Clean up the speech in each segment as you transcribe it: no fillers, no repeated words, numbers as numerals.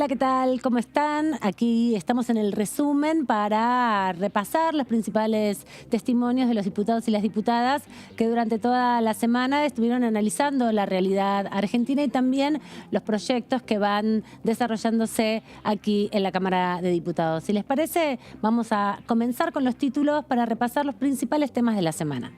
¿qué tal? ¿Cómo están? Aquí estamos en el resumen para repasar los principales testimonios de los diputados y las diputadas que durante toda la semana estuvieron analizando la realidad argentina y también los proyectos que van desarrollándose aquí en la Cámara de Diputados. Si les parece, vamos a comenzar con los títulos para repasar los principales temas de la semana.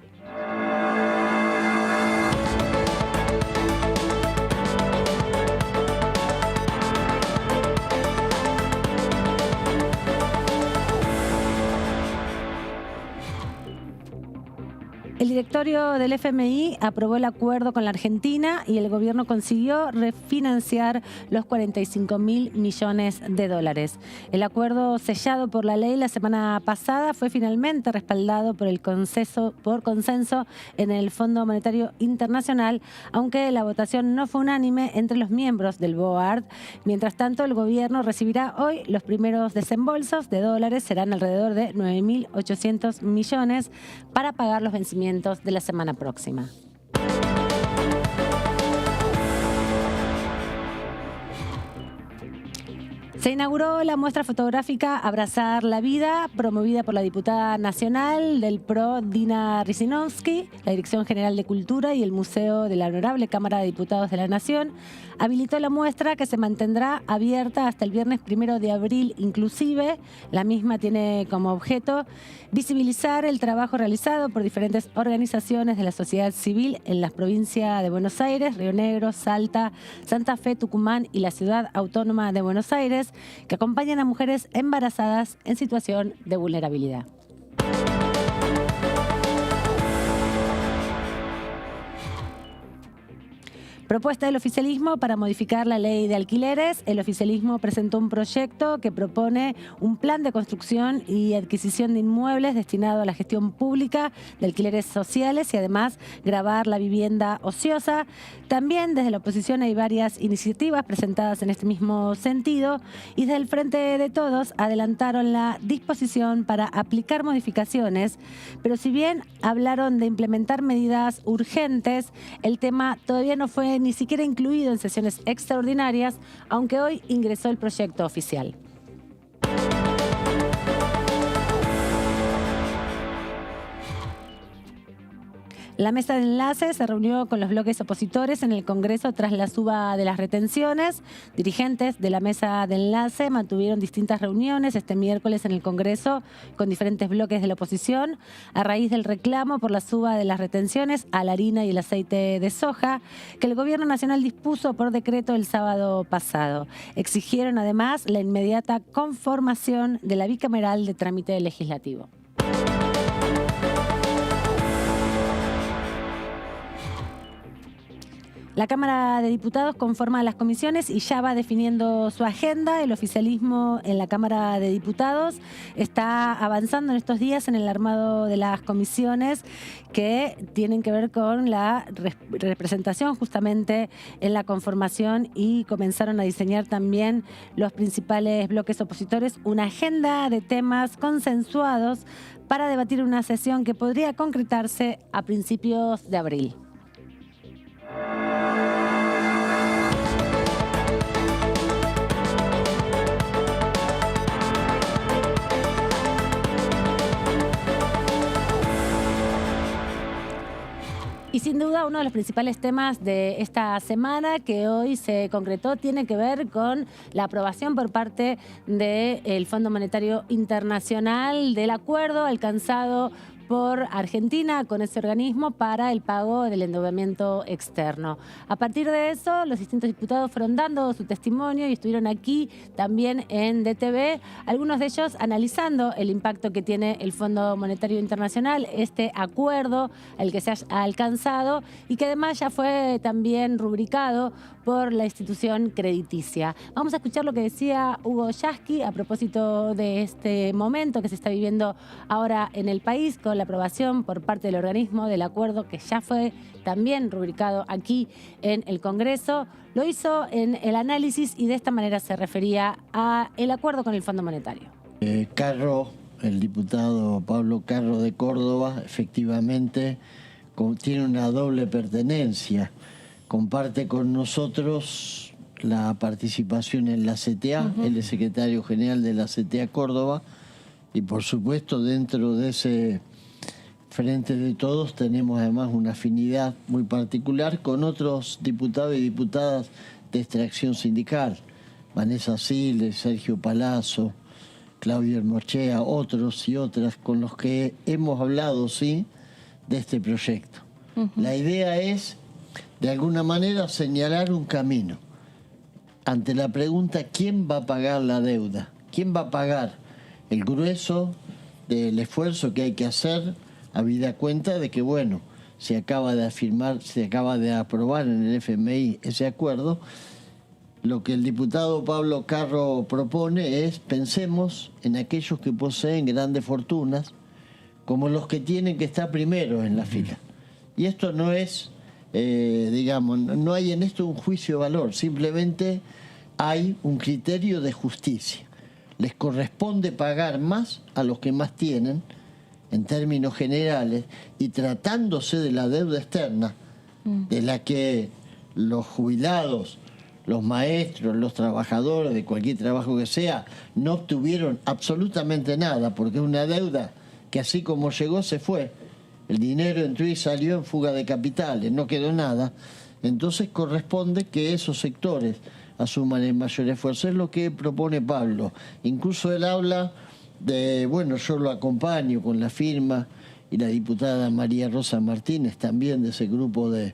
El directorio del FMI aprobó el acuerdo con la Argentina y el gobierno consiguió refinanciar los 45.000 millones de dólares. El acuerdo sellado por la ley la semana pasada fue finalmente respaldado por consenso en el Fondo Monetario Internacional, aunque la votación no fue unánime entre los miembros del BOAD. Mientras tanto, el gobierno recibirá hoy los primeros desembolsos de dólares, serán alrededor de 9.800 millones para pagar los vencimientos de la semana próxima. Se inauguró la muestra fotográfica Abrazar la Vida, promovida por la diputada nacional del PRO, Dina Risinovsky, la Dirección General de Cultura y el Museo de la Honorable Cámara de Diputados de la Nación. Habilitó la muestra que se mantendrá abierta hasta el viernes 1 de abril inclusive. La misma tiene como objeto visibilizar el trabajo realizado por diferentes organizaciones de la sociedad civil en las provincias de Buenos Aires, Río Negro, Salta, Santa Fe, Tucumán y la Ciudad Autónoma de Buenos Aires, que acompañan a mujeres embarazadas en situación de vulnerabilidad. Propuesta del oficialismo para modificar la ley de alquileres. El oficialismo presentó un proyecto que propone un plan de construcción y adquisición de inmuebles destinado a la gestión pública de alquileres sociales y además gravar la vivienda ociosa. También desde la oposición hay varias iniciativas presentadas en este mismo sentido y desde el Frente de Todos adelantaron la disposición para aplicar modificaciones, pero si bien hablaron de implementar medidas urgentes, el tema todavía no fue ni siquiera incluido en sesiones extraordinarias, aunque hoy ingresó el proyecto oficial. La mesa de enlace se reunió con los bloques opositores en el Congreso tras la suba de las retenciones. Dirigentes de la mesa de enlace mantuvieron distintas reuniones este miércoles en el Congreso con diferentes bloques de la oposición a raíz del reclamo por la suba de las retenciones a la harina y el aceite de soja que el Gobierno Nacional dispuso por decreto el sábado pasado. Exigieron además la inmediata conformación de la bicameral de trámite legislativo. La Cámara de Diputados conforma las comisiones y ya va definiendo su agenda. El oficialismo en la Cámara de Diputados está avanzando en estos días en el armado de las comisiones que tienen que ver con la representación justamente en la conformación y comenzaron a diseñar también los principales bloques opositores una agenda de temas consensuados para debatir una sesión que podría concretarse a principios de abril. Y sin duda uno de los principales temas de esta semana que hoy se concretó tiene que ver con la aprobación por parte del Fondo Monetario Internacional del acuerdo alcanzado por Argentina con ese organismo para el pago del endeudamiento externo. A partir de eso, los distintos diputados fueron dando su testimonio y estuvieron aquí también en DTV, algunos de ellos analizando el impacto que tiene el Fondo Monetario Internacional, este acuerdo al que se ha alcanzado y que además ya fue también rubricado por la institución crediticia. Vamos a escuchar lo que decía Hugo Yasky a propósito de este momento que se está viviendo ahora en el país con la aprobación por parte del organismo del acuerdo que ya fue también rubricado aquí en el Congreso. Lo hizo en el análisis y de esta manera se refería al acuerdo con el Fondo Monetario. Carro, el diputado Pablo Carro de Córdoba, efectivamente tiene una doble pertenencia. Comparte con nosotros la participación en la CTA, él es secretario general de la CTA Córdoba, y por supuesto dentro de ese Frente de Todos tenemos además una afinidad muy particular con otros diputados y diputadas de extracción sindical, Vanessa Siles, Sergio Palazzo, Claudio Hermochea, otros y otras con los que hemos hablado, sí, de este proyecto. La idea es, de alguna manera, señalar un camino. Ante la pregunta, ¿quién va a pagar la deuda? ¿Quién va a pagar el grueso del esfuerzo que hay que hacer, habida cuenta de que, bueno, se acaba de aprobar en el FMI ese acuerdo? Lo que el diputado Pablo Carro propone es, pensemos en aquellos que poseen grandes fortunas, como los que tienen que estar primero en la fila. Y esto no es, digamos, no hay en esto un juicio de valor, simplemente hay un criterio de justicia. Les corresponde pagar más a los que más tienen, en términos generales, y tratándose de la deuda externa, de la que los jubilados, los maestros, los trabajadores de cualquier trabajo que sea, no obtuvieron absolutamente nada, porque es una deuda que así como llegó se fue. El dinero entró y salió en fuga de capitales, no quedó nada. Entonces corresponde que esos sectores asuman el mayor esfuerzo. Es lo que propone Pablo. Incluso él habla de, bueno, yo lo acompaño con la firma, y la diputada María Rosa Martínez también de ese grupo de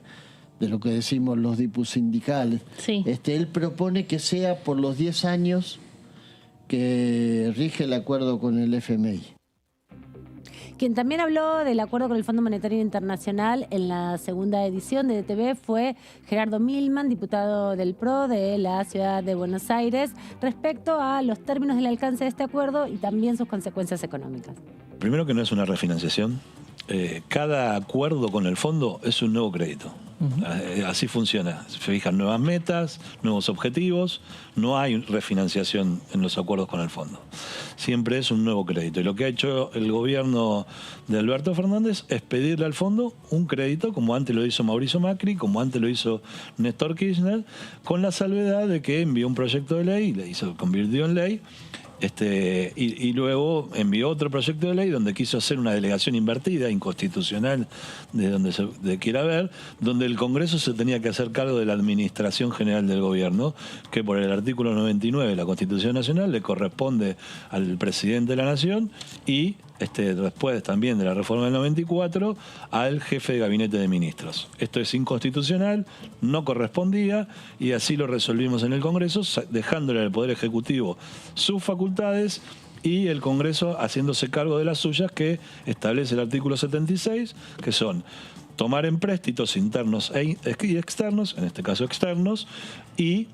lo que decimos los diputados sindicales. Sí. Él propone que sea por los 10 años que rige el acuerdo con el FMI. Quien también habló del acuerdo con el Fondo Monetario Internacional en la segunda edición de DTV fue Gerardo Milman, diputado del PRO de la ciudad de Buenos Aires, respecto a los términos del alcance de este acuerdo y también sus consecuencias económicas. Primero, que no es una refinanciación. Cada acuerdo con el fondo es un nuevo crédito. Así funciona. Se fijan nuevas metas, nuevos objetivos. No hay refinanciación en los acuerdos con el fondo. Siempre es un nuevo crédito. Y lo que ha hecho el gobierno de Alberto Fernández es pedirle al fondo un crédito, como antes lo hizo Mauricio Macri, como antes lo hizo Néstor Kirchner, con la salvedad de que envió un proyecto de ley, se convirtió en ley, y luego envió otro proyecto de ley donde quiso hacer una delegación invertida, inconstitucional, de donde se quiera ver, donde el Congreso se tenía que hacer cargo de la administración general del gobierno, que por el artículo 99 de la Constitución Nacional le corresponde al presidente de la Nación y después también de la reforma del 94 al jefe de gabinete de ministros. Esto es inconstitucional, no correspondía, y así lo resolvimos en el Congreso, dejándole al Poder Ejecutivo sus facultades y el Congreso haciéndose cargo de las suyas, que establece el artículo 76, que son tomar empréstitos internos y externos, en este caso externos, y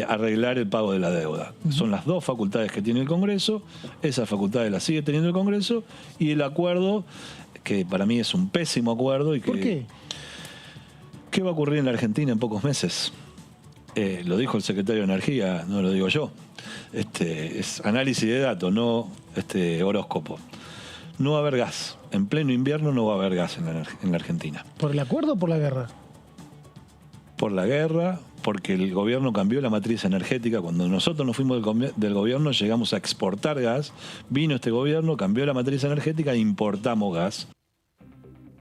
arreglar el pago de la deuda. Son las dos facultades que tiene el Congreso, esas facultades las sigue teniendo el Congreso, y el acuerdo, que para mí es un pésimo acuerdo. Y que, ¿por qué? ¿Qué va a ocurrir en la Argentina en pocos meses? Lo dijo el secretario de Energía, no lo digo yo. Es análisis de datos, no horóscopo. No va a haber gas. En pleno invierno no va a haber gas en la Argentina. ¿Por el acuerdo o por la guerra? Por la guerra, porque el gobierno cambió la matriz energética. Cuando nosotros nos fuimos del gobierno, llegamos a exportar gas. Vino este gobierno, cambió la matriz energética e importamos gas.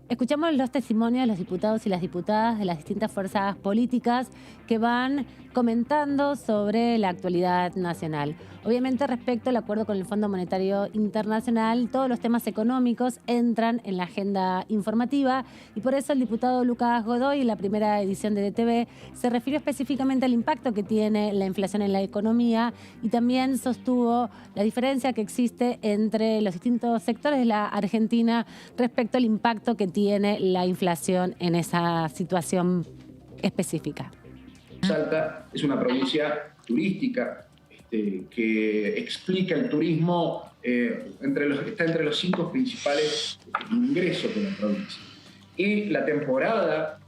Escuchamos los testimonios de los diputados y las diputadas de las distintas fuerzas políticas que van comentando sobre la actualidad nacional. Obviamente, respecto al acuerdo con el Fondo Monetario Internacional, todos los temas económicos entran en la agenda informativa, y por eso el diputado Lucas Godoy, en la primera edición de DTV, se refirió específicamente al impacto que tiene la inflación en la economía, y también sostuvo la diferencia que existe entre los distintos sectores de la Argentina respecto al impacto que tiene la inflación en esa situación específica. Salta es una provincia turística que explica el turismo, está entre los 5 principales ingresos de la provincia. Y la temporada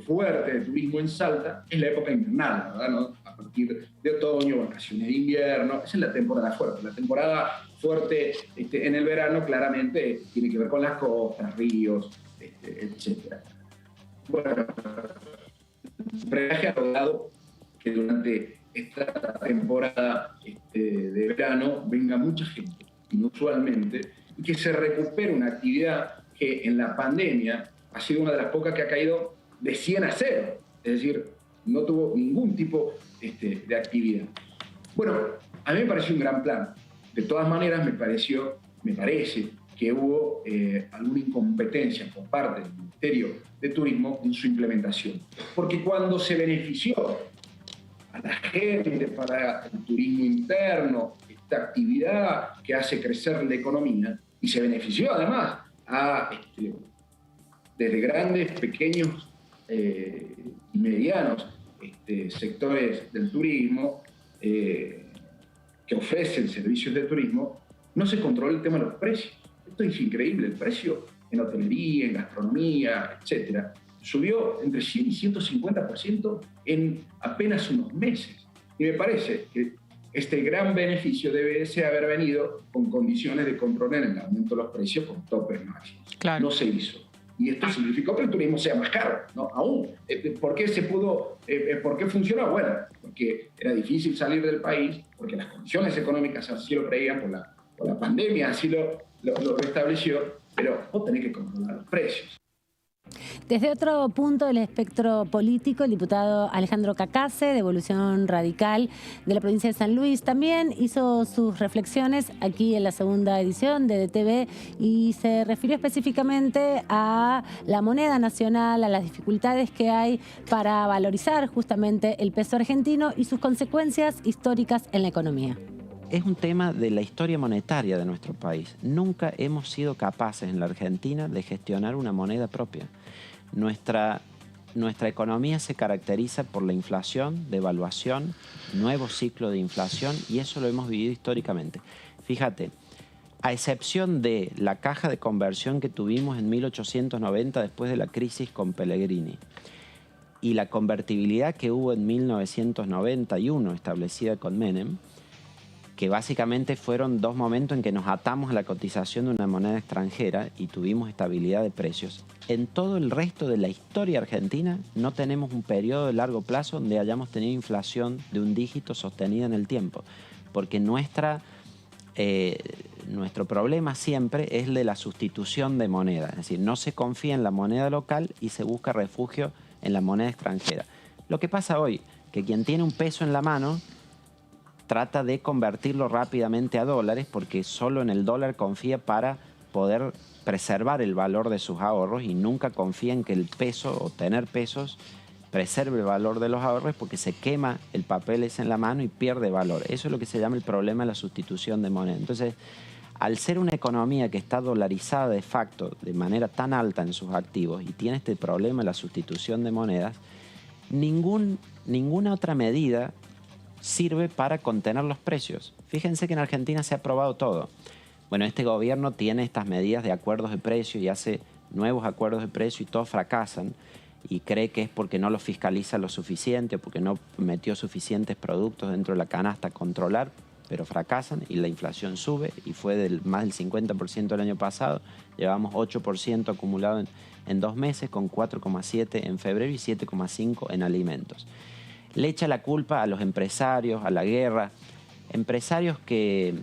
fuerte de turismo en Salta es la época invernal, ¿verdad? ¿No? A partir de otoño, vacaciones de invierno, esa es la temporada fuerte. La temporada fuerte en el verano claramente tiene que ver con las costas, ríos, etc. Bueno, el drenaje ha logrado que durante esta temporada de verano venga mucha gente, inusualmente, y que se recupere una actividad que en la pandemia ha sido una de las pocas que ha caído de 100 a 0, es decir, no tuvo ningún tipo de actividad. Bueno, a mí me pareció un gran plan. De todas maneras, me parece que hubo alguna incompetencia por parte del Ministerio de Turismo en su implementación. Porque cuando se benefició a la gente para el turismo interno, esta actividad que hace crecer la economía, y se benefició además a desde grandes, pequeños y medianos sectores del turismo que ofrecen servicios de turismo, no se controla el tema de los precios. Esto es increíble, el precio en hotelería, en gastronomía, etcétera, subió entre 100 y 150% en apenas unos meses. Y me parece que este gran beneficio debe haber venido con condiciones de control en el aumento de los precios con topes máximos. Claro. No se hizo. Y esto significó que el turismo sea más caro, ¿no? Aún. ¿Por qué por qué funcionó? Bueno, porque era difícil salir del país, porque las condiciones económicas así lo prevían, por la pandemia así lo restableció, pero vos tenés que controlar los precios. Desde otro punto del espectro político, el diputado Alejandro Cacase, de Evolución Radical de la provincia de San Luis, también hizo sus reflexiones aquí en la segunda edición de DTV y se refirió específicamente a la moneda nacional, a las dificultades que hay para valorizar justamente el peso argentino y sus consecuencias históricas en la economía. Es un tema de la historia monetaria de nuestro país. Nunca hemos sido capaces en la Argentina de gestionar una moneda propia. Nuestra economía se caracteriza por la inflación, devaluación, nuevo ciclo de inflación, y eso lo hemos vivido históricamente. Fíjate, a excepción de la caja de conversión que tuvimos en 1890 después de la crisis con Pellegrini, y la convertibilidad que hubo en 1991 establecida con Menem, que básicamente fueron dos momentos en que nos atamos a la cotización de una moneda extranjera y tuvimos estabilidad de precios. En todo el resto de la historia argentina no tenemos un periodo de largo plazo donde hayamos tenido inflación de un dígito sostenida en el tiempo, porque nuestro problema siempre es el de la sustitución de moneda, es decir, no se confía en la moneda local y se busca refugio en la moneda extranjera. Lo que pasa hoy, que quien tiene un peso en la mano trata de convertirlo rápidamente a dólares porque solo en el dólar confía para poder preservar el valor de sus ahorros y nunca confía en que el peso o tener pesos preserve el valor de los ahorros porque se quema el papel ese en la mano y pierde valor. Eso es lo que se llama el problema de la sustitución de moneda. Entonces, al ser una economía que está dolarizada de facto de manera tan alta en sus activos y tiene este problema de la sustitución de monedas, ninguna otra medida sirve para contener los precios. Fíjense que en Argentina se ha aprobado todo. Bueno, este gobierno tiene estas medidas de acuerdos de precio y hace nuevos acuerdos de precio y todos fracasan y cree que es porque no los fiscaliza lo suficiente o porque no metió suficientes productos dentro de la canasta a controlar, pero fracasan y la inflación sube y fue más del 50% el año pasado. Llevamos 8% acumulado en 2 meses con 4,7% en febrero y 7,5% en alimentos. Le echa la culpa a los empresarios, a la guerra. Empresarios que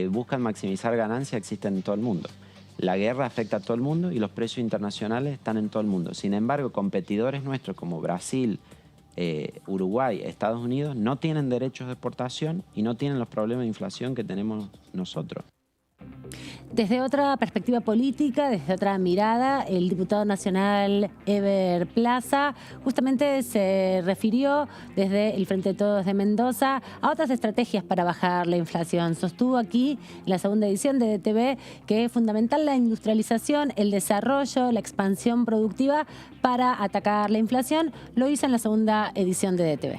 buscan maximizar ganancias existen en todo el mundo. La guerra afecta a todo el mundo y los precios internacionales están en todo el mundo. Sin embargo, competidores nuestros como Brasil, Uruguay, Estados Unidos no tienen derechos de exportación y no tienen los problemas de inflación que tenemos nosotros. Desde otra perspectiva política, desde otra mirada, el diputado nacional Eber Plaza justamente se refirió desde el Frente de Todos de Mendoza a otras estrategias para bajar la inflación. Sostuvo aquí, en la segunda edición de DTV, que es fundamental la industrialización, el desarrollo, la expansión productiva para atacar la inflación. Lo hizo en la segunda edición de DTV.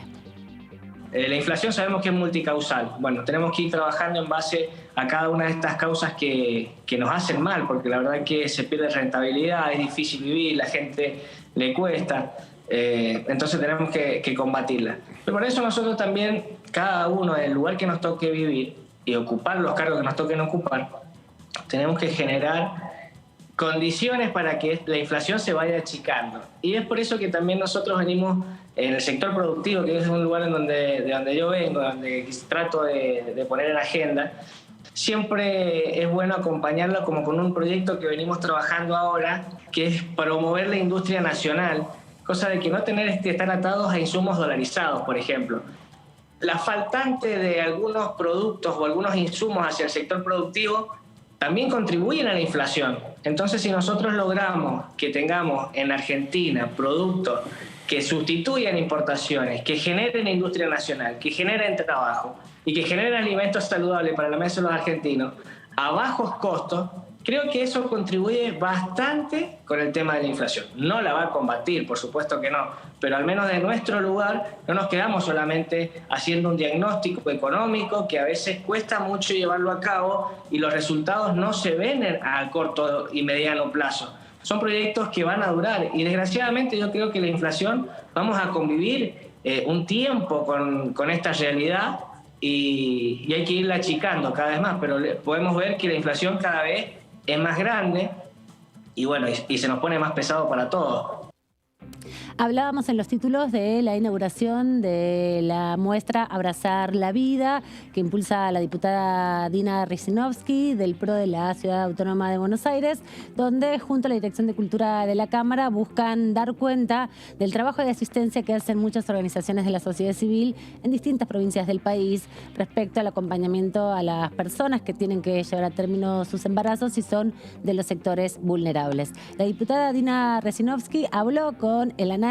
La inflación sabemos que es multicausal. Bueno, tenemos que ir trabajando en base a cada una de estas causas que nos hacen mal, porque la verdad es que se pierde rentabilidad, es difícil vivir, la gente le cuesta, entonces tenemos que combatirla. Pero por eso nosotros también, cada uno en el lugar que nos toque vivir y ocupar los cargos que nos toquen ocupar, tenemos que generar condiciones para que la inflación se vaya achicando. Y es por eso que también nosotros venimos en el sector productivo, que es un lugar de donde yo vengo, donde trato de poner en agenda. Siempre es bueno acompañarlo como con un proyecto que venimos trabajando ahora, que es promover la industria nacional, cosa de que no tener que estar atados a insumos dolarizados, por ejemplo. La faltante de algunos productos o algunos insumos hacia el sector productivo también contribuyen a la inflación. Entonces, si nosotros logramos que tengamos en Argentina productos que sustituyan importaciones, que generen industria nacional, que generen trabajo y que generen alimentos saludables para la mesa de los argentinos a bajos costos, creo que eso contribuye bastante con el tema de la inflación. No la va a combatir, por supuesto que no, pero al menos de nuestro lugar no nos quedamos solamente haciendo un diagnóstico económico que a veces cuesta mucho llevarlo a cabo y los resultados no se ven a corto y mediano plazo. Son proyectos que van a durar y desgraciadamente yo creo que la inflación vamos a convivir un tiempo con esta realidad y hay que irla achicando cada vez más, pero podemos ver que la inflación cada vez es más grande y bueno, y se nos pone más pesado para todos. Hablábamos en los títulos de la inauguración de la muestra Abrazar la Vida, que impulsa la diputada Dina Resinovsky del PRO de la Ciudad Autónoma de Buenos Aires, donde junto a la Dirección de Cultura de la Cámara buscan dar cuenta del trabajo de asistencia que hacen muchas organizaciones de la sociedad civil en distintas provincias del país respecto al acompañamiento a las personas que tienen que llevar a término sus embarazos y son de los sectores vulnerables. La diputada Dina Resinovsky habló con el análisis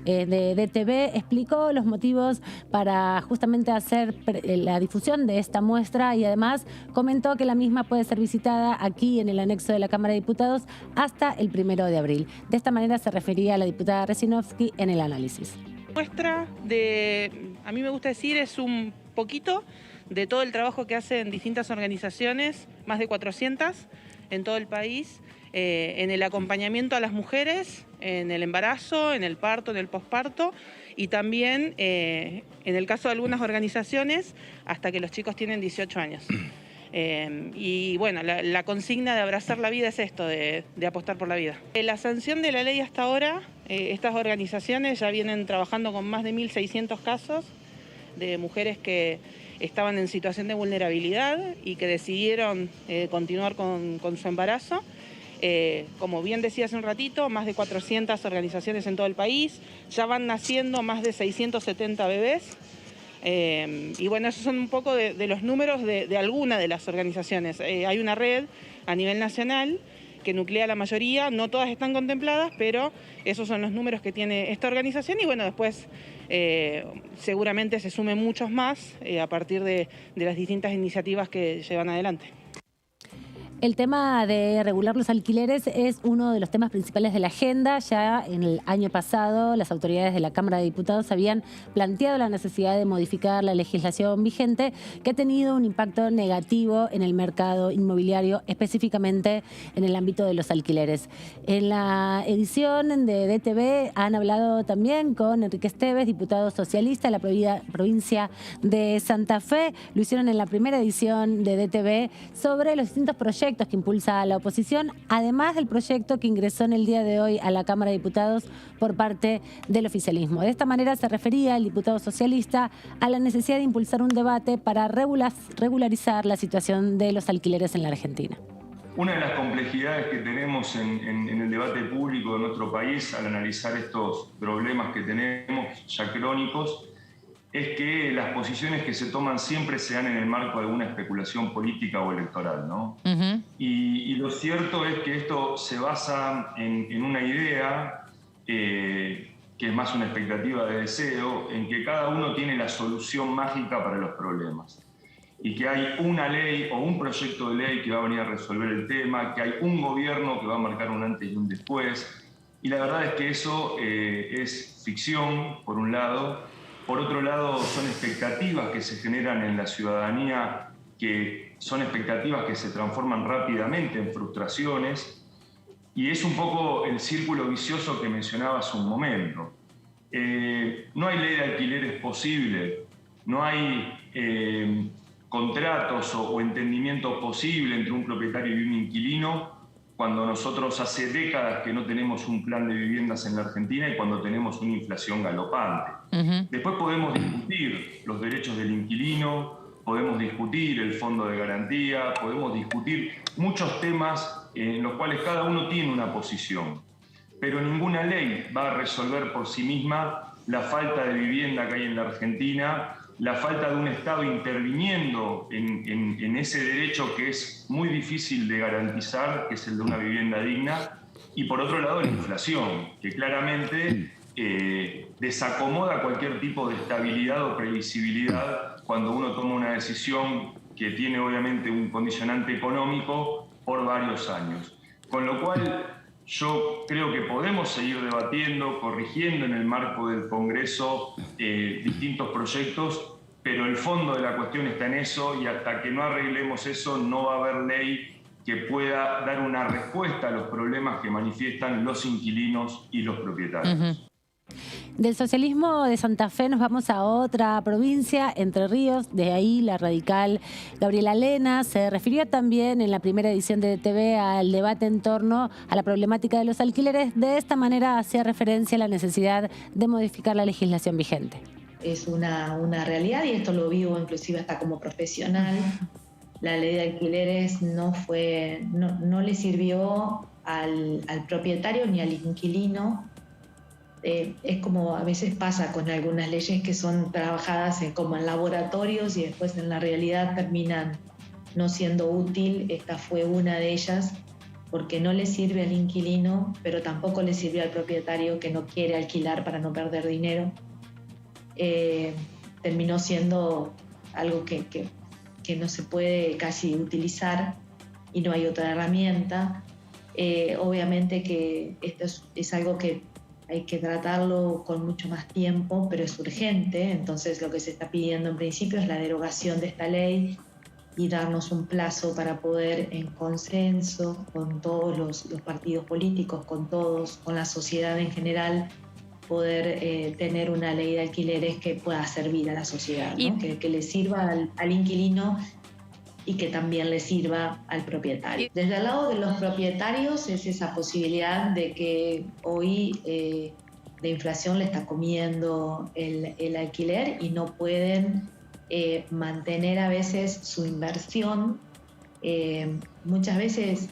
de DTV, explicó los motivos para justamente hacer la difusión de esta muestra y además comentó que la misma puede ser visitada aquí en el anexo de la Cámara de Diputados hasta el 1 de abril. De esta manera se refería a la diputada Resinovsky en el análisis. Muestra a mí me gusta decir, es un poquito de todo el trabajo que hacen distintas organizaciones, más de 400 en todo el país, en el acompañamiento a las mujeres, en el embarazo, en el parto, en el posparto y también, en el caso de algunas organizaciones, hasta que los chicos tienen 18 años. Y bueno, la consigna de abrazar la vida es esto, de apostar por la vida. La sanción de la ley hasta ahora, estas organizaciones ya vienen trabajando con más de 1.600 casos de mujeres que estaban en situación de vulnerabilidad y que decidieron continuar con su embarazo. Como bien decía hace un ratito, más de 400 organizaciones en todo el país, ya van naciendo más de 670 bebés. Y bueno, esos son un poco de los números de alguna de las organizaciones. Hay una red a nivel nacional que nuclea la mayoría, no todas están contempladas, pero esos son los números que tiene esta organización y bueno, después seguramente se sumen muchos más a partir de las distintas iniciativas que llevan adelante. El tema de regular los alquileres es uno de los temas principales de la agenda. Ya en el año pasado, las autoridades de la Cámara de Diputados habían planteado la necesidad de modificar la legislación vigente, que ha tenido un impacto negativo en el mercado inmobiliario, específicamente en el ámbito de los alquileres. En la edición de DTV han hablado también con Enrique Esteves, diputado socialista de la provincia de Santa Fe. Lo hicieron en la primera edición de DTV sobre los distintos proyectos que impulsa la oposición, además del proyecto que ingresó en el día de hoy a la Cámara de Diputados por parte del oficialismo. De esta manera se refería el diputado socialista a la necesidad de impulsar un debate para regularizar la situación de los alquileres en la Argentina. Una de las complejidades que tenemos en el debate público de nuestro país al analizar estos problemas que tenemos ya crónicos es que las posiciones que se toman siempre se dan en el marco de alguna especulación política o electoral, ¿no? Y lo cierto es que esto se basa en una idea que es más una expectativa de deseo, en que cada uno tiene la solución mágica para los problemas. Y que hay una ley o un proyecto de ley que va a venir a resolver el tema, que hay un gobierno que va a marcar un antes y un después. Y la verdad es que eso es ficción, por un lado. Por otro lado, son expectativas que se generan en la ciudadanía, que son expectativas que se transforman rápidamente en frustraciones. Y es un poco el círculo vicioso que mencionaba hace un momento. No hay ley de alquileres posible, no hay contratos o entendimiento posible entre un propietario y un inquilino cuando nosotros hace décadas que no tenemos un plan de viviendas en la Argentina y cuando tenemos una inflación galopante. Después podemos discutir los derechos del inquilino, podemos discutir el fondo de garantía, podemos discutir muchos temas en los cuales cada uno tiene una posición. Pero ninguna ley va a resolver por sí misma la falta de vivienda que hay en la Argentina, la falta de un Estado interviniendo en ese derecho que es muy difícil de garantizar, que es el de una vivienda digna, y por otro lado la inflación, que claramente desacomoda cualquier tipo de estabilidad o previsibilidad cuando uno toma una decisión que tiene obviamente un condicionante económico por varios años. Con lo cual yo creo que podemos seguir debatiendo, corrigiendo en el marco del Congreso distintos proyectos, pero el fondo de la cuestión está en eso y hasta que no arreglemos eso no va a haber ley que pueda dar una respuesta a los problemas que manifiestan los inquilinos y los propietarios. Del socialismo de Santa Fe nos vamos a otra provincia, Entre Ríos. De ahí la radical Gabriela Lena se refería también en la primera edición de TV al debate en torno a la problemática de los alquileres. De esta manera hacía referencia a la necesidad de modificar la legislación vigente. Es una realidad y esto lo vivo inclusive hasta como profesional. La ley de alquileres no le sirvió al propietario ni al inquilino. Es como a veces pasa con algunas leyes que son trabajadas como en laboratorios y después en la realidad terminan no siendo útil. Esta fue una de ellas porque no le sirve al inquilino, pero tampoco le sirve al propietario que no quiere alquilar para no perder dinero. Terminó siendo algo que no se puede casi utilizar y no hay otra herramienta. Obviamente que esto es algo que hay que tratarlo con mucho más tiempo, pero es urgente. Entonces lo que se está pidiendo en principio es la derogación de esta ley y darnos un plazo para poder, en consenso con todos los partidos políticos, con todos, con la sociedad en general, poder tener una ley de alquileres que pueda servir a la sociedad, ¿no? Que le sirva al inquilino y que también le sirva al propietario. Desde el lado de los propietarios es esa posibilidad de que hoy la inflación le está comiendo el alquiler y no pueden mantener a veces su inversión. Muchas veces,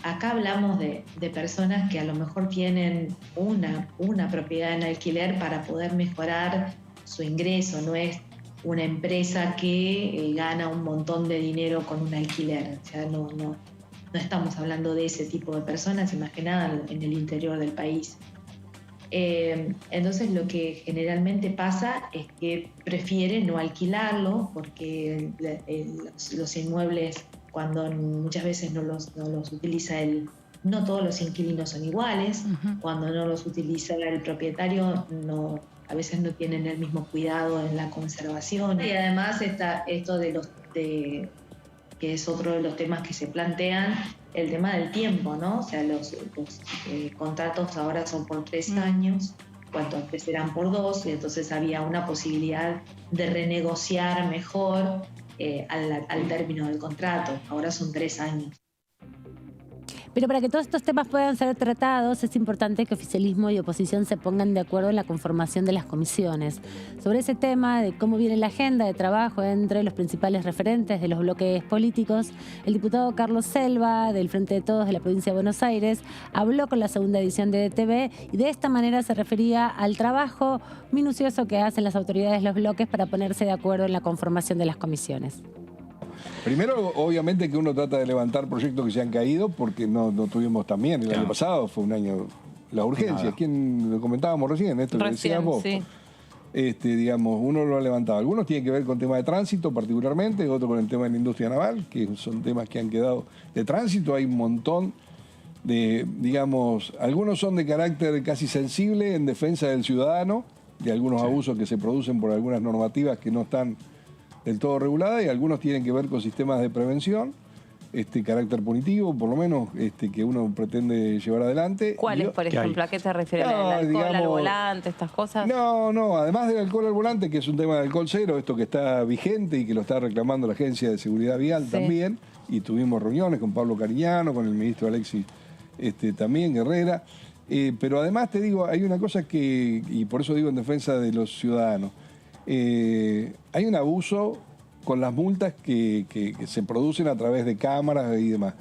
acá hablamos de personas que a lo mejor tienen una propiedad en alquiler para poder mejorar su ingreso, no es una empresa que gana un montón de dinero con un alquiler. O sea, no estamos hablando de ese tipo de personas, y más que nada en el interior del país. Entonces lo que generalmente pasa es que prefieren no alquilarlo porque los inmuebles, cuando muchas veces no los utiliza no todos los inquilinos son iguales. Cuando no los utiliza el propietario, a veces no tienen el mismo cuidado en la conservación. Y además está esto que es otro de los temas que se plantean, el tema del tiempo, ¿no? O sea, los contratos ahora son por 3 años, cuando antes eran por 2, y entonces había una posibilidad de renegociar mejor al término del contrato. Ahora son 3 años. Pero para que todos estos temas puedan ser tratados, es importante que oficialismo y oposición se pongan de acuerdo en la conformación de las comisiones. Sobre ese tema de cómo viene la agenda de trabajo entre los principales referentes de los bloques políticos, el diputado Carlos Selva, del Frente de Todos de la provincia de Buenos Aires, habló con la segunda edición de DTV y de esta manera se refería al trabajo minucioso que hacen las autoridades de los bloques para ponerse de acuerdo en la conformación de las comisiones. Primero, obviamente que uno trata de levantar proyectos que se han caído porque no tuvimos también. El año pasado fue un año, la urgencia, ¿quién lo comentábamos recién? Esto lo decías vos. Sí. Digamos, uno lo ha levantado. Algunos tienen que ver con temas de tránsito particularmente, otros con el tema de la industria naval, que son temas que han quedado de tránsito. Hay un montón de, digamos, algunos son de carácter casi sensible en defensa del ciudadano, de algunos abusos que se producen por algunas normativas que no están del todo regulada, y algunos tienen que ver con sistemas de prevención, carácter punitivo, por lo menos, que uno pretende llevar adelante. ¿Cuáles, por ejemplo? ¿A qué te refieres? ¿El alcohol, digamos, al volante, estas cosas? No, además del alcohol al volante, que es un tema de alcohol cero, esto que está vigente y que lo está reclamando la Agencia de Seguridad Vial también, y tuvimos reuniones con Pablo Cariñano, con el ministro Alexis también, Herrera. Pero además te digo, hay una cosa que, y por eso digo en defensa de los ciudadanos, hay un abuso con las multas que se producen a través de cámaras y demás.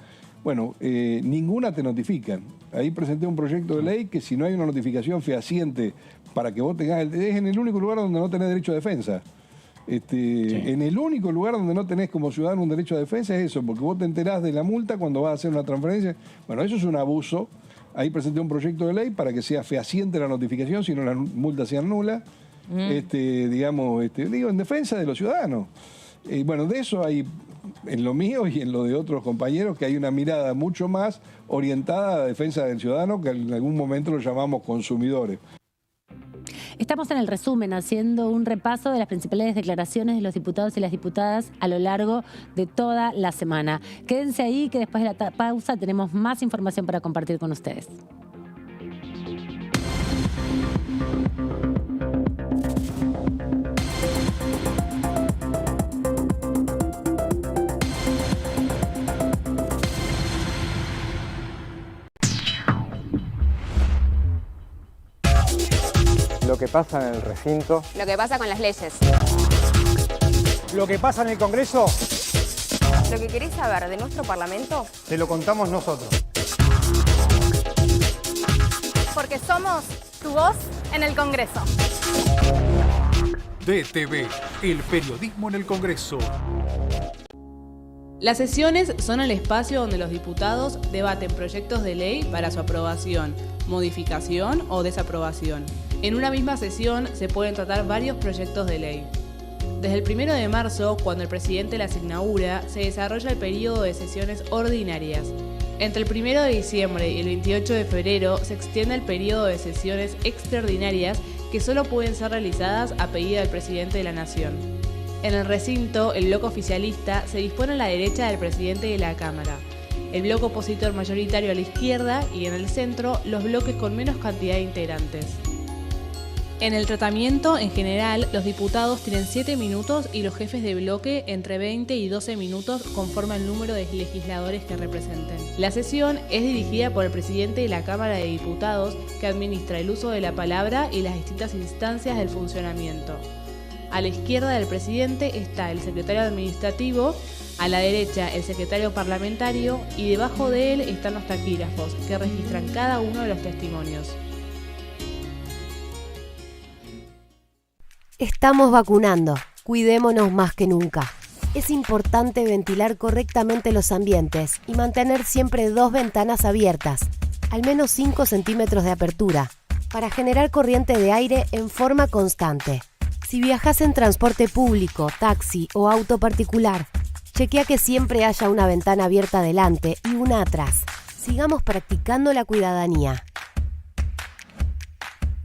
Bueno, ninguna te notifican. Ahí presenté un proyecto de ley que si no hay una notificación fehaciente para que vos tengas, es en el único lugar donde no tenés derecho a defensa. En el único lugar donde no tenés como ciudadano un derecho a defensa es eso, porque vos te enterás de la multa cuando vas a hacer una transferencia. Bueno, eso es un abuso. Ahí presenté un proyecto de ley para que sea fehaciente la notificación, si no las multas sean nulas. Digo, en defensa de los ciudadanos. Bueno, de eso hay en lo mío y en lo de otros compañeros, que hay una mirada mucho más orientada a la defensa del ciudadano, que en algún momento lo llamamos consumidores. Estamos en el resumen, haciendo un repaso de las principales declaraciones de los diputados y las diputadas a lo largo de toda la semana. Quédense ahí, que después de la pausa tenemos más información para compartir con ustedes. Lo que pasa en el recinto. Lo que pasa con las leyes. Lo que pasa en el Congreso. Lo que querés saber de nuestro Parlamento. Te lo contamos nosotros. Porque somos tu voz en el Congreso. DTV, el periodismo en el Congreso. Las sesiones son el espacio donde los diputados debaten proyectos de ley para su aprobación, modificación o desaprobación. En una misma sesión se pueden tratar varios proyectos de ley. Desde el 1 de marzo, cuando el presidente las inaugura, se desarrolla el periodo de sesiones ordinarias. Entre el 1 de diciembre y el 28 de febrero se extiende el periodo de sesiones extraordinarias que solo pueden ser realizadas a pedido del presidente de la Nación. En el recinto, el bloque oficialista se dispone a la derecha del presidente de la Cámara, el bloque opositor mayoritario a la izquierda y en el centro los bloques con menos cantidad de integrantes. En el tratamiento, en general, los diputados tienen 7 minutos y los jefes de bloque entre 20 y 12 minutos conforme al número de legisladores que representen. La sesión es dirigida por el presidente de la Cámara de Diputados, que administra el uso de la palabra y las distintas instancias del funcionamiento. A la izquierda del presidente está el secretario administrativo, a la derecha el secretario parlamentario y debajo de él están los taquígrafos, que registran cada uno de los testimonios. Estamos vacunando. Cuidémonos más que nunca. Es importante ventilar correctamente los ambientes y mantener siempre 2 ventanas abiertas, al menos 5 centímetros de apertura, para generar corriente de aire en forma constante. Si viajas en transporte público, taxi o auto particular, chequea que siempre haya una ventana abierta adelante y una atrás. Sigamos practicando la cuidadanía.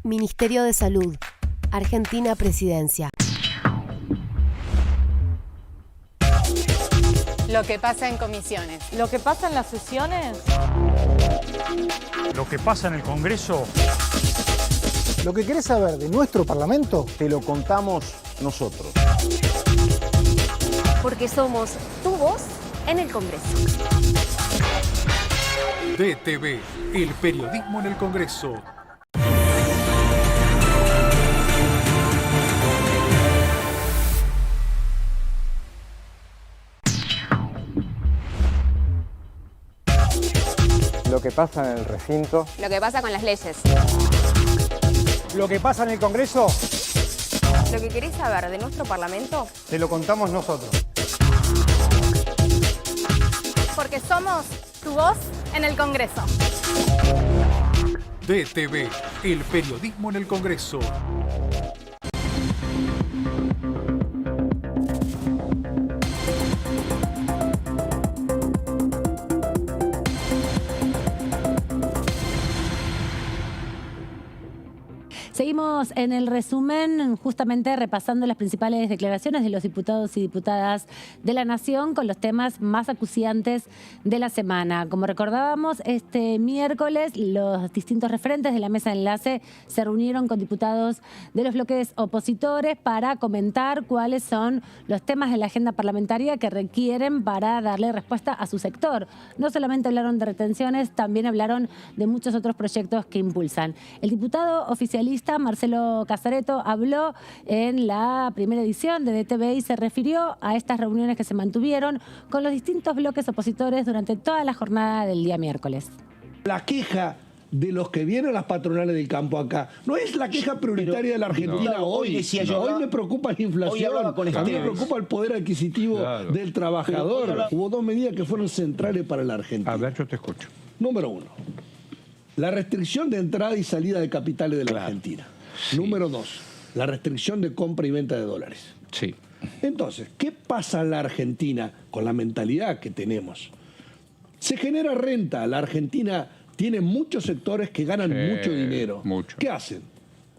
Ministerio de Salud. Argentina Presidencia. Lo que pasa en comisiones. Lo que pasa en las sesiones. Lo que pasa en el Congreso. Lo que querés saber de nuestro Parlamento, te lo contamos nosotros. Porque somos tu voz en el Congreso. DTV, el periodismo en el Congreso. Lo que pasa en el recinto. Lo que pasa con las leyes. Lo que pasa en el Congreso. Lo que querés saber de nuestro Parlamento. Te lo contamos nosotros. Porque somos tu voz en el Congreso. DTV, el periodismo en el Congreso. Seguimos en el resumen, justamente repasando las principales declaraciones de los diputados y diputadas de la Nación con los temas más acuciantes de la semana. Como recordábamos, este miércoles los distintos referentes de la mesa de enlace se reunieron con diputados de los bloques opositores para comentar cuáles son los temas de la agenda parlamentaria que requieren para darle respuesta a su sector. No solamente hablaron de retenciones, también hablaron de muchos otros proyectos que impulsan. El diputado oficialista Marcelo Casareto habló en la primera edición de DTV y se refirió a estas reuniones que se mantuvieron con los distintos bloques opositores durante toda la jornada del día miércoles. La queja de los que vienen las patronales del campo acá no es la queja prioritaria de la Argentina hoy. Hoy me preocupa la inflación, a mí me preocupa el poder adquisitivo del trabajador. Hubo dos medidas que fueron centrales para la Argentina. A ver, yo te escucho. Número uno, la restricción de entrada y salida de capitales de la Argentina. Sí. Número dos, la restricción de compra y venta de dólares. Sí. Entonces, ¿qué pasa en la Argentina con la mentalidad que tenemos? Se genera renta. La Argentina tiene muchos sectores que ganan mucho dinero. Mucho. ¿Qué hacen?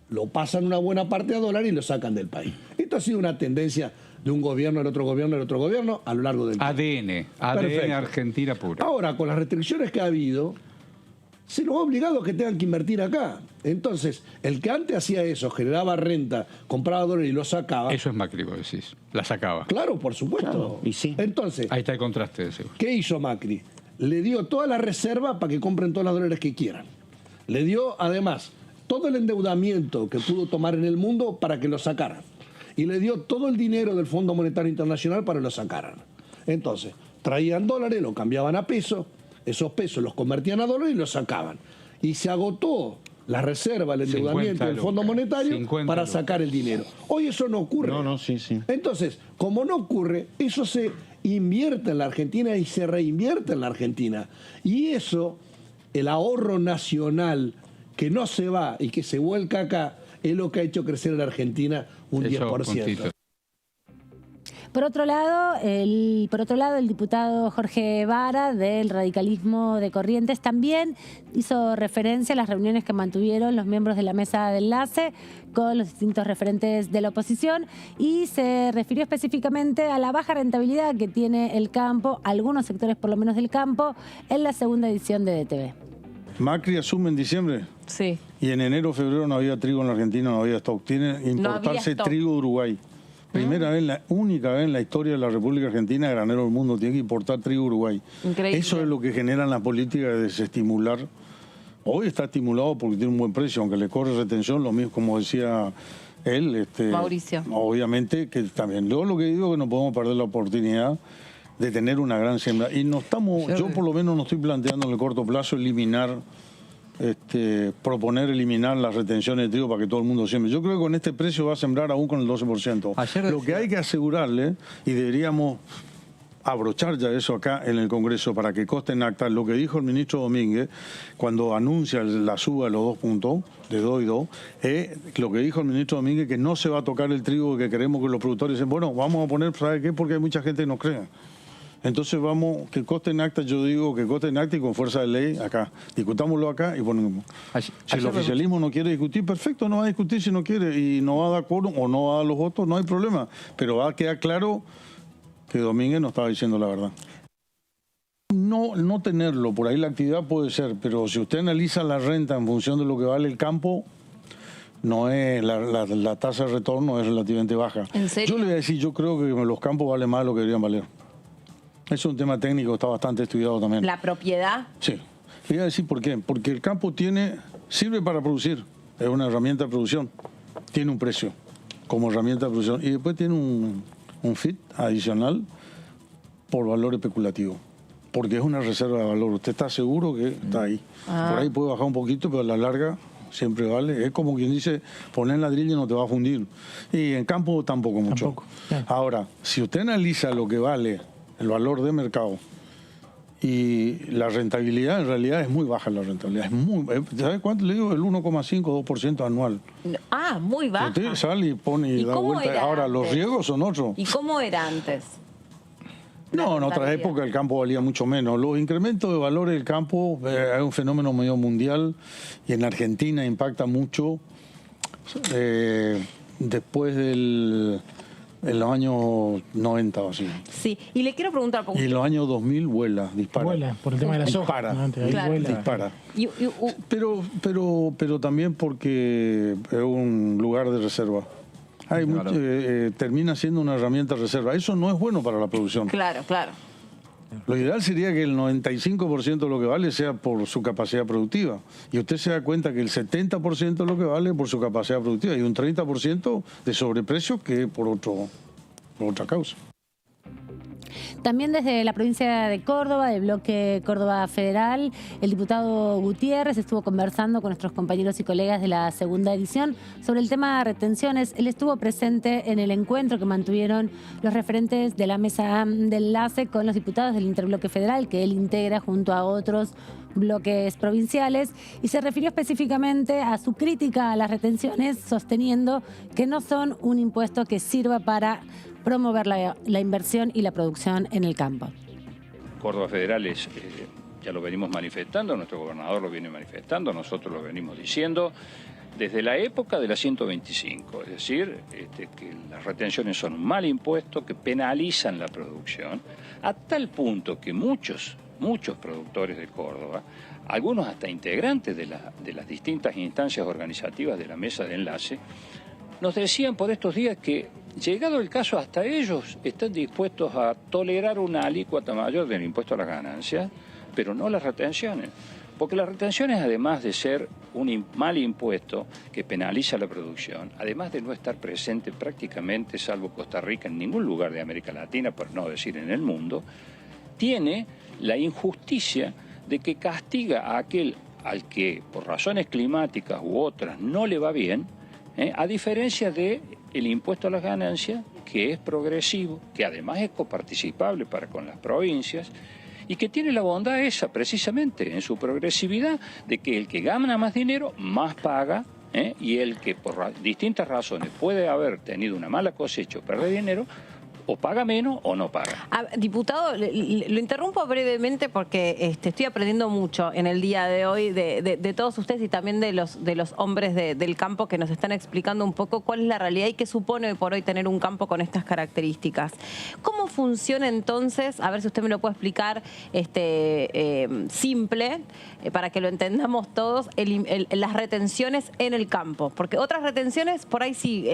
Lo pasan una buena parte a dólar y lo sacan del país. Esto ha sido una tendencia de un gobierno al otro gobierno a lo largo del tiempo. ADN Argentina pura. Ahora, con las restricciones que ha habido, se los ha obligado a que tengan que invertir acá. Entonces, el que antes hacía eso, generaba renta, compraba dólares y lo sacaba. Eso es Macri, vos decís. La sacaba. Claro, por supuesto. Claro. Y sí. Entonces, ahí está el contraste. ¿qué hizo Macri? Le dio toda la reserva para que compren todos los dólares que quieran. Le dio, además, todo el endeudamiento que pudo tomar en el mundo para que lo sacaran. Y le dio todo el dinero del Fondo Monetario Internacional para que lo sacaran. Entonces, traían dólares, lo cambiaban a pesos, esos pesos los convertían a dólares y los sacaban. Y se agotó la reserva, el endeudamiento del Fondo Monetario para sacar el dinero. Hoy eso no ocurre. Entonces, como no ocurre, eso se invierte en la Argentina y se reinvierte en la Argentina. Y eso, el ahorro nacional que no se va y que se vuelca acá, es lo que ha hecho crecer en la Argentina un 10%. Por otro lado, el diputado Jorge Vara, del radicalismo de Corrientes, también hizo referencia a las reuniones que mantuvieron los miembros de la mesa de enlace con los distintos referentes de la oposición y se refirió específicamente a la baja rentabilidad que tiene el campo, algunos sectores por lo menos del campo, en la segunda edición de DTV. Macri asume en diciembre. Sí. Y en enero, febrero no había trigo en la Argentina, no había stock. Tiene que importarse trigo de Uruguay. Primera vez, la única vez en la historia de la República Argentina, granero del mundo, tiene que importar trigo Uruguay. Increíble. Eso es lo que generan las políticas de desestimular. Hoy está estimulado porque tiene un buen precio, aunque le corre retención, lo mismo como decía él. Mauricio. Obviamente que también. Yo lo que digo es que no podemos perder la oportunidad de tener una gran siembra. Y no estamos, yo por lo menos no estoy planteando en el corto plazo proponer eliminar las retenciones de trigo para que todo el mundo siembre. Yo creo que con este precio va a sembrar aún con el 12%. Lo que hay que asegurarle, y deberíamos abrochar ya eso acá en el Congreso para que conste en acta, lo que dijo el ministro Domínguez cuando anuncia la suba de los 2 puntos, de 2 y 2, lo que dijo el ministro Domínguez, que no se va a tocar el trigo, que queremos que los productores dicen, bueno, vamos a poner, ¿sabe qué? Porque hay mucha gente que nos cree. Entonces vamos, que conste en acta, yo digo que conste en acta y con fuerza de ley acá. Discutámoslo acá y ponemos. Si el oficialismo no quiere discutir, perfecto, no va a discutir si no quiere y no va a dar quórum o no va a dar los votos, no hay problema. Pero va a quedar claro que Domínguez no estaba diciendo la verdad. No tenerlo, por ahí la actividad puede ser, pero si usted analiza la renta en función de lo que vale el campo, no es la tasa de retorno es relativamente baja. ¿En serio? Yo le voy a decir, yo creo que los campos valen más de lo que deberían valer. Es un tema técnico, está bastante estudiado también. ¿La propiedad? Sí. Le voy a decir por qué. Porque el campo sirve para producir, es una herramienta de producción, tiene un precio como herramienta de producción y después tiene un FIT adicional por valor especulativo, porque es una reserva de valor. Usted está seguro que está ahí. Por ahí puede bajar un poquito, pero a la larga siempre vale. Es como quien dice, poner ladrillo y no te va a fundir. Y en campo tampoco mucho. Ahora, si usted analiza lo que vale el valor de mercado y la rentabilidad, en realidad es muy baja la rentabilidad. ¿Sabe cuánto le digo? El 1,5, 2% anual. Ah, muy baja. Usted sale y pone y da vuelta. Ahora, los riesgos son otros. ¿Y cómo era antes? No, en otras épocas el campo valía mucho menos. Los incrementos de valores del campo es un fenómeno medio mundial y en Argentina impacta mucho después en los años 90 o así. Sí, y le quiero preguntar... Y en los años 2000 dispara. Vuela, por el tema de la soja. Dispara. Pero también porque es un lugar de reserva. Termina siendo una herramienta de reserva. Eso no es bueno para la producción. Claro. Lo ideal sería que el 95% de lo que vale sea por su capacidad productiva. Y usted se da cuenta que el 70% de lo que vale por su capacidad productiva y un 30% de sobreprecio que por otra causa. También desde la provincia de Córdoba, del bloque Córdoba Federal, el diputado Gutiérrez estuvo conversando con nuestros compañeros y colegas de la segunda edición sobre el tema de retenciones. Él estuvo presente en el encuentro que mantuvieron los referentes de la mesa de enlace con los diputados del Interbloque Federal, que él integra junto a otros bloques provinciales, y se refirió específicamente a su crítica a las retenciones, sosteniendo que no son un impuesto que sirva para promover la inversión y la producción en el campo. Córdoba Federal ya lo venimos manifestando, nuestro gobernador lo viene manifestando, nosotros lo venimos diciendo desde la época de la 125, es decir, que las retenciones son un mal impuesto que penalizan la producción, a tal punto que muchos productores de Córdoba, algunos hasta integrantes de las distintas instancias organizativas de la mesa de enlace, nos decían por estos días que, llegado el caso, hasta ellos están dispuestos a tolerar una alícuota mayor del impuesto a las ganancias, pero no las retenciones. Porque las retenciones, además de ser un mal impuesto que penaliza la producción, además de no estar presente prácticamente, salvo Costa Rica, en ningún lugar de América Latina, por no decir en el mundo, tiene la injusticia de que castiga a aquel al que, por razones climáticas u otras, no le va bien, a diferencia del impuesto a las ganancias, que es progresivo, que además es coparticipable para con las provincias, y que tiene la bondad esa, precisamente, en su progresividad, de que el que gana más dinero, más paga, y el que por distintas razones puede haber tenido una mala cosecha o perder dinero, o paga menos o no paga. Diputado, lo interrumpo brevemente porque estoy aprendiendo mucho en el día de hoy de todos ustedes y también de los hombres del campo que nos están explicando un poco cuál es la realidad y qué supone hoy por hoy tener un campo con estas características. ¿Cómo funciona entonces, a ver si usted me lo puede explicar simple, para que lo entendamos todos, las retenciones en el campo? Porque otras retenciones por ahí sí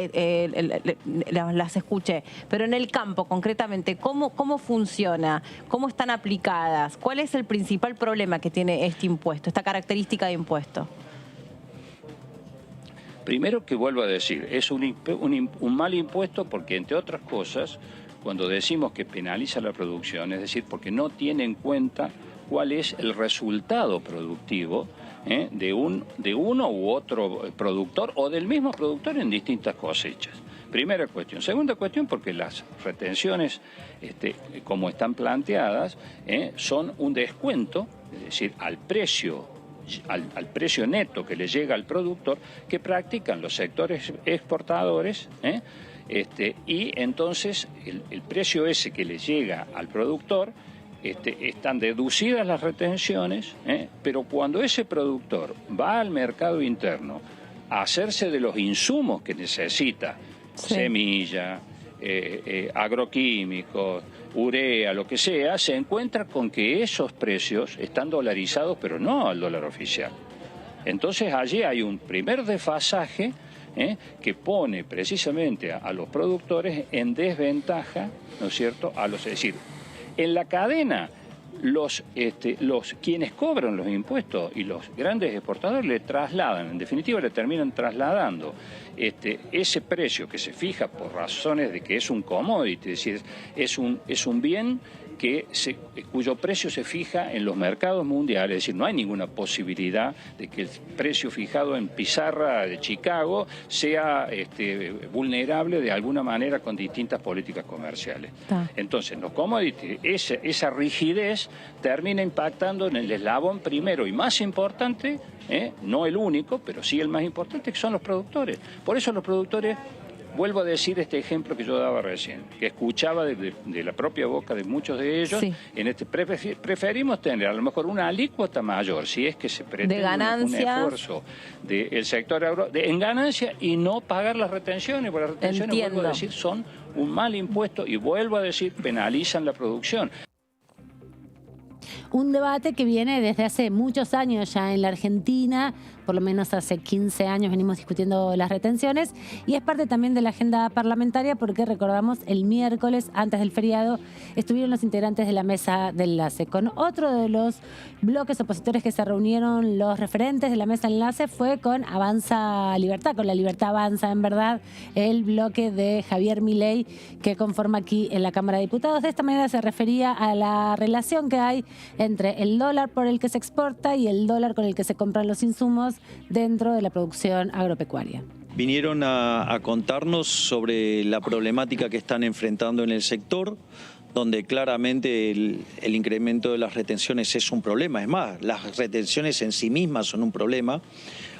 las escuché, pero en el campo concretamente, ¿cómo funciona? ¿Cómo están aplicadas? ¿Cuál es el principal problema que tiene este impuesto, esta característica de impuesto? Primero, que vuelvo a decir, es un mal impuesto porque, entre otras cosas, cuando decimos que penaliza la producción, es decir, porque no tiene en cuenta cuál es el resultado productivo de uno u otro productor o del mismo productor en distintas cosechas. Primera cuestión. Segunda cuestión, porque las retenciones, como están planteadas, son un descuento, es decir, al precio neto que le llega al productor, que practican los sectores exportadores, y entonces el precio ese que le llega al productor, están deducidas las retenciones, pero cuando ese productor va al mercado interno a hacerse de los insumos que necesita, semilla, agroquímicos, urea, lo que sea, se encuentra con que esos precios están dolarizados, pero no al dólar oficial. Entonces allí hay un primer desfasaje que pone precisamente a los productores en desventaja, ¿no es cierto? Es decir, en la cadena, quienes cobran los impuestos y los grandes exportadores le trasladan, en definitiva le terminan trasladando ese precio que se fija por razones de que es un commodity, es decir, es un bien cuyo precio se fija en los mercados mundiales, es decir, no hay ninguna posibilidad de que el precio fijado en pizarra de Chicago sea vulnerable de alguna manera con distintas políticas comerciales. Entonces, en los commodities, esa rigidez termina impactando en el eslabón primero y más importante, no el único, pero sí el más importante, que son los productores. Por eso los productores vuelvo a decir este ejemplo que yo daba recién, que escuchaba de la propia boca de muchos de ellos. Sí. Preferimos tener a lo mejor una alícuota mayor, si es que se pretende un esfuerzo del sector en ganancia y no pagar las retenciones, porque las retenciones, vuelvo a decir, son un mal impuesto y vuelvo a decir, penalizan la producción. Un debate que viene desde hace muchos años ya en la Argentina, por lo menos hace 15 años venimos discutiendo las retenciones y es parte también de la agenda parlamentaria porque recordamos el miércoles, antes del feriado, estuvieron los integrantes de la mesa de enlace. Con otro de los bloques opositores que se reunieron, los referentes de la mesa de enlace fue con Avanza Libertad, con La Libertad Avanza, en verdad, el bloque de Javier Milei que conforma aquí en la Cámara de Diputados. De esta manera se refería a la relación que hay entre el dólar por el que se exporta y el dólar con el que se compran los insumos dentro de la producción agropecuaria. Vinieron a contarnos sobre la problemática que están enfrentando en el sector, donde claramente el incremento de las retenciones es un problema. Es más, las retenciones en sí mismas son un problema.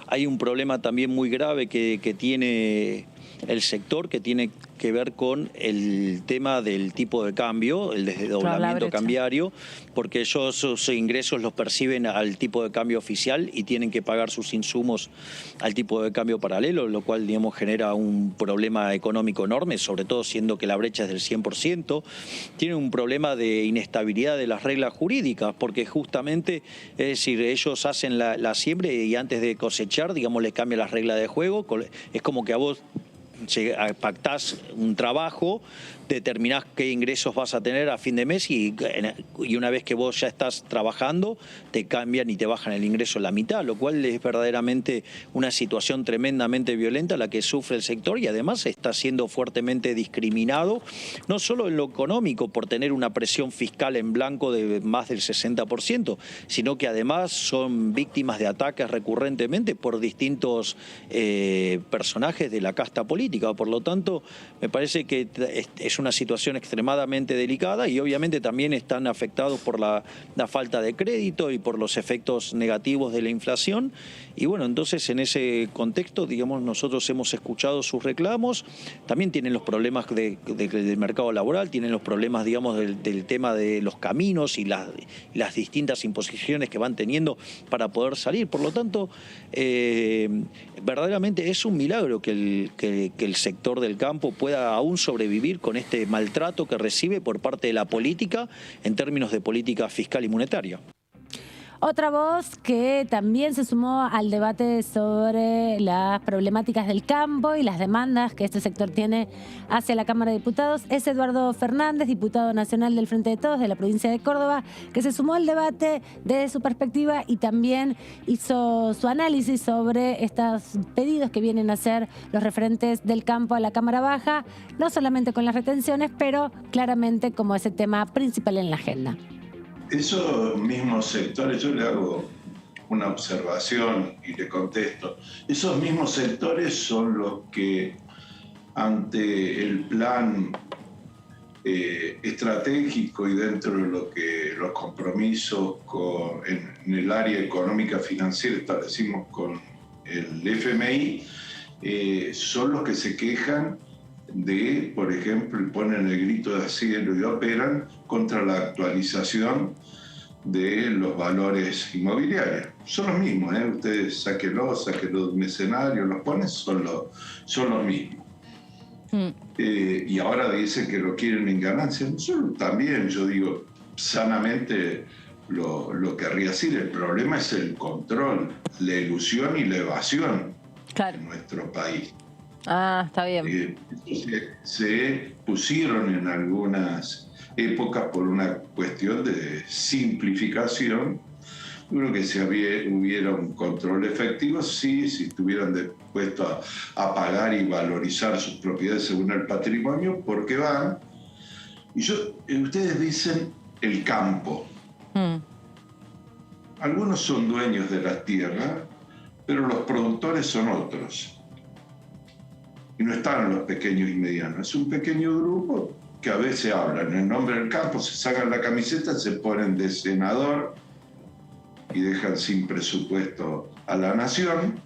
Hay un problema también muy grave que tiene el sector, que tiene que ver con el tema del tipo de cambio, el desdoblamiento cambiario, porque ellos sus ingresos los perciben al tipo de cambio oficial y tienen que pagar sus insumos al tipo de cambio paralelo, lo cual, digamos, genera un problema económico enorme, sobre todo siendo que la brecha es del 100%. Tiene un problema de inestabilidad de las reglas jurídicas, porque justamente, es decir, ellos hacen la siembra y antes de cosechar, digamos, les cambia las reglas de juego. Es como que a vos pactás un trabajo, determinás qué ingresos vas a tener a fin de mes y una vez que vos ya estás trabajando te cambian y te bajan el ingreso a la mitad, lo cual es verdaderamente una situación tremendamente violenta la que sufre el sector y además está siendo fuertemente discriminado, no solo en lo económico por tener una presión fiscal en blanco de más del 60%, sino que además son víctimas de ataques recurrentemente por distintos personajes de la casta política. Por lo tanto, me parece que es una situación extremadamente delicada y obviamente también están afectados por la falta de crédito y por los efectos negativos de la inflación. Y bueno, entonces en ese contexto, digamos, nosotros hemos escuchado sus reclamos. También tienen los problemas del mercado laboral, tienen los problemas, digamos, del tema de los caminos y las distintas imposiciones que van teniendo para poder salir. Por lo tanto, verdaderamente es un milagro que el sector del campo pueda aún sobrevivir con este maltrato que recibe por parte de la política en términos de política fiscal y monetaria. Otra voz que también se sumó al debate sobre las problemáticas del campo y las demandas que este sector tiene hacia la Cámara de Diputados es Eduardo Fernández, diputado nacional del Frente de Todos de la provincia de Córdoba, que se sumó al debate desde su perspectiva y también hizo su análisis sobre estos pedidos que vienen a hacer los referentes del campo a la Cámara Baja, no solamente con las retenciones, pero claramente como ese tema principal en la agenda. Esos mismos sectores, yo le hago una observación y le contesto, esos mismos sectores son los que ante el plan estratégico y dentro de lo que los compromisos en el área económica financiera establecimos con el FMI, son los que se quejan de, por ejemplo, y ponen el grito de cielo y operan contra la actualización de los valores inmobiliarios. Son los mismos, ustedes sáquenlos de un escenario, los ponen, son los mismos. Y ahora dicen que lo quieren en ganancia. Yo también, yo digo, sanamente lo querría decir, el problema es el control, la ilusión y la evasión en nuestro país. Ah, está bien. Se pusieron en algunas épocas por una cuestión de simplificación. Creo que si hubiera un control efectivo, sí, si estuvieran dispuestos a pagar y valorizar sus propiedades según el patrimonio, porque van. Y ustedes dicen el campo. Algunos son dueños de las tierras, pero los productores son otros. Y no están los pequeños y medianos. Es un pequeño grupo que a veces hablan en nombre del campo, se sacan la camiseta, se ponen de senador y dejan sin presupuesto a la nación.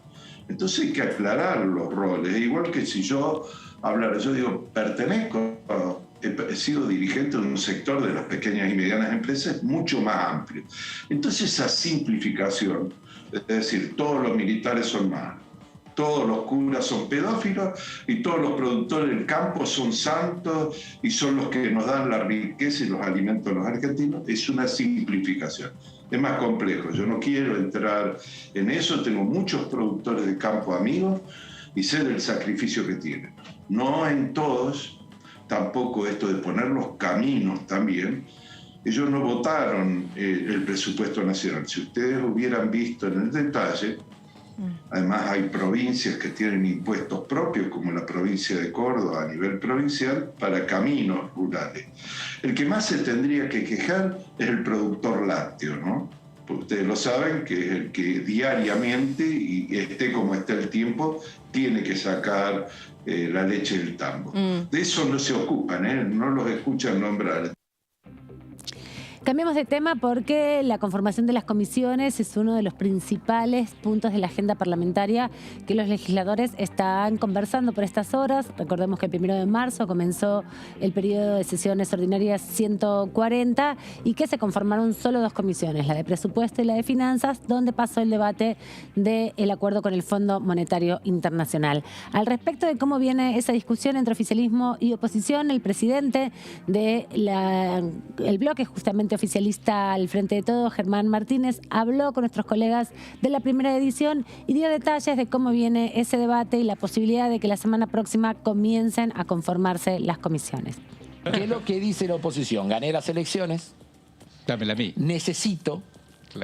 Entonces hay que aclarar los roles. Igual que si yo hablar. Yo digo, pertenezco, he sido dirigente de un sector de las pequeñas y medianas empresas mucho más amplio. Entonces esa simplificación, es decir, todos los militares son malos, todos los curas son pedófilos y todos los productores del campo son santos y son los que nos dan la riqueza y los alimentos a los argentinos, es una simplificación. Es más complejo, yo no quiero entrar en eso, tengo muchos productores de campo amigos y sé del sacrificio que tienen. No en todos, tampoco esto de poner los caminos también. Ellos no votaron el presupuesto nacional. Si ustedes hubieran visto en el detalle, además hay provincias que tienen impuestos propios, como la provincia de Córdoba a nivel provincial, para caminos rurales. El que más se tendría que quejar es el productor lácteo, ¿no? Porque ustedes lo saben, que es el que diariamente, y esté como esté el tiempo, tiene que sacar la leche del tambo. De eso no se ocupan, no los escuchan nombrar. Cambiamos de tema porque la conformación de las comisiones es uno de los principales puntos de la agenda parlamentaria que los legisladores están conversando por estas horas. Recordemos que el 1 de marzo comenzó el periodo de sesiones ordinarias 140 y que se conformaron solo 2 comisiones, la de presupuesto y la de finanzas, donde pasó el debate del acuerdo con el Fondo Monetario Internacional. Al respecto de cómo viene esa discusión entre oficialismo y oposición, el presidente del bloque justamente oficialista al Frente de Todos, Germán Martínez, habló con nuestros colegas de la primera edición y dio detalles de cómo viene ese debate y la posibilidad de que la semana próxima comiencen a conformarse las comisiones. ¿Qué es lo que dice la oposición? Gané las elecciones. Dámela a mí. Necesito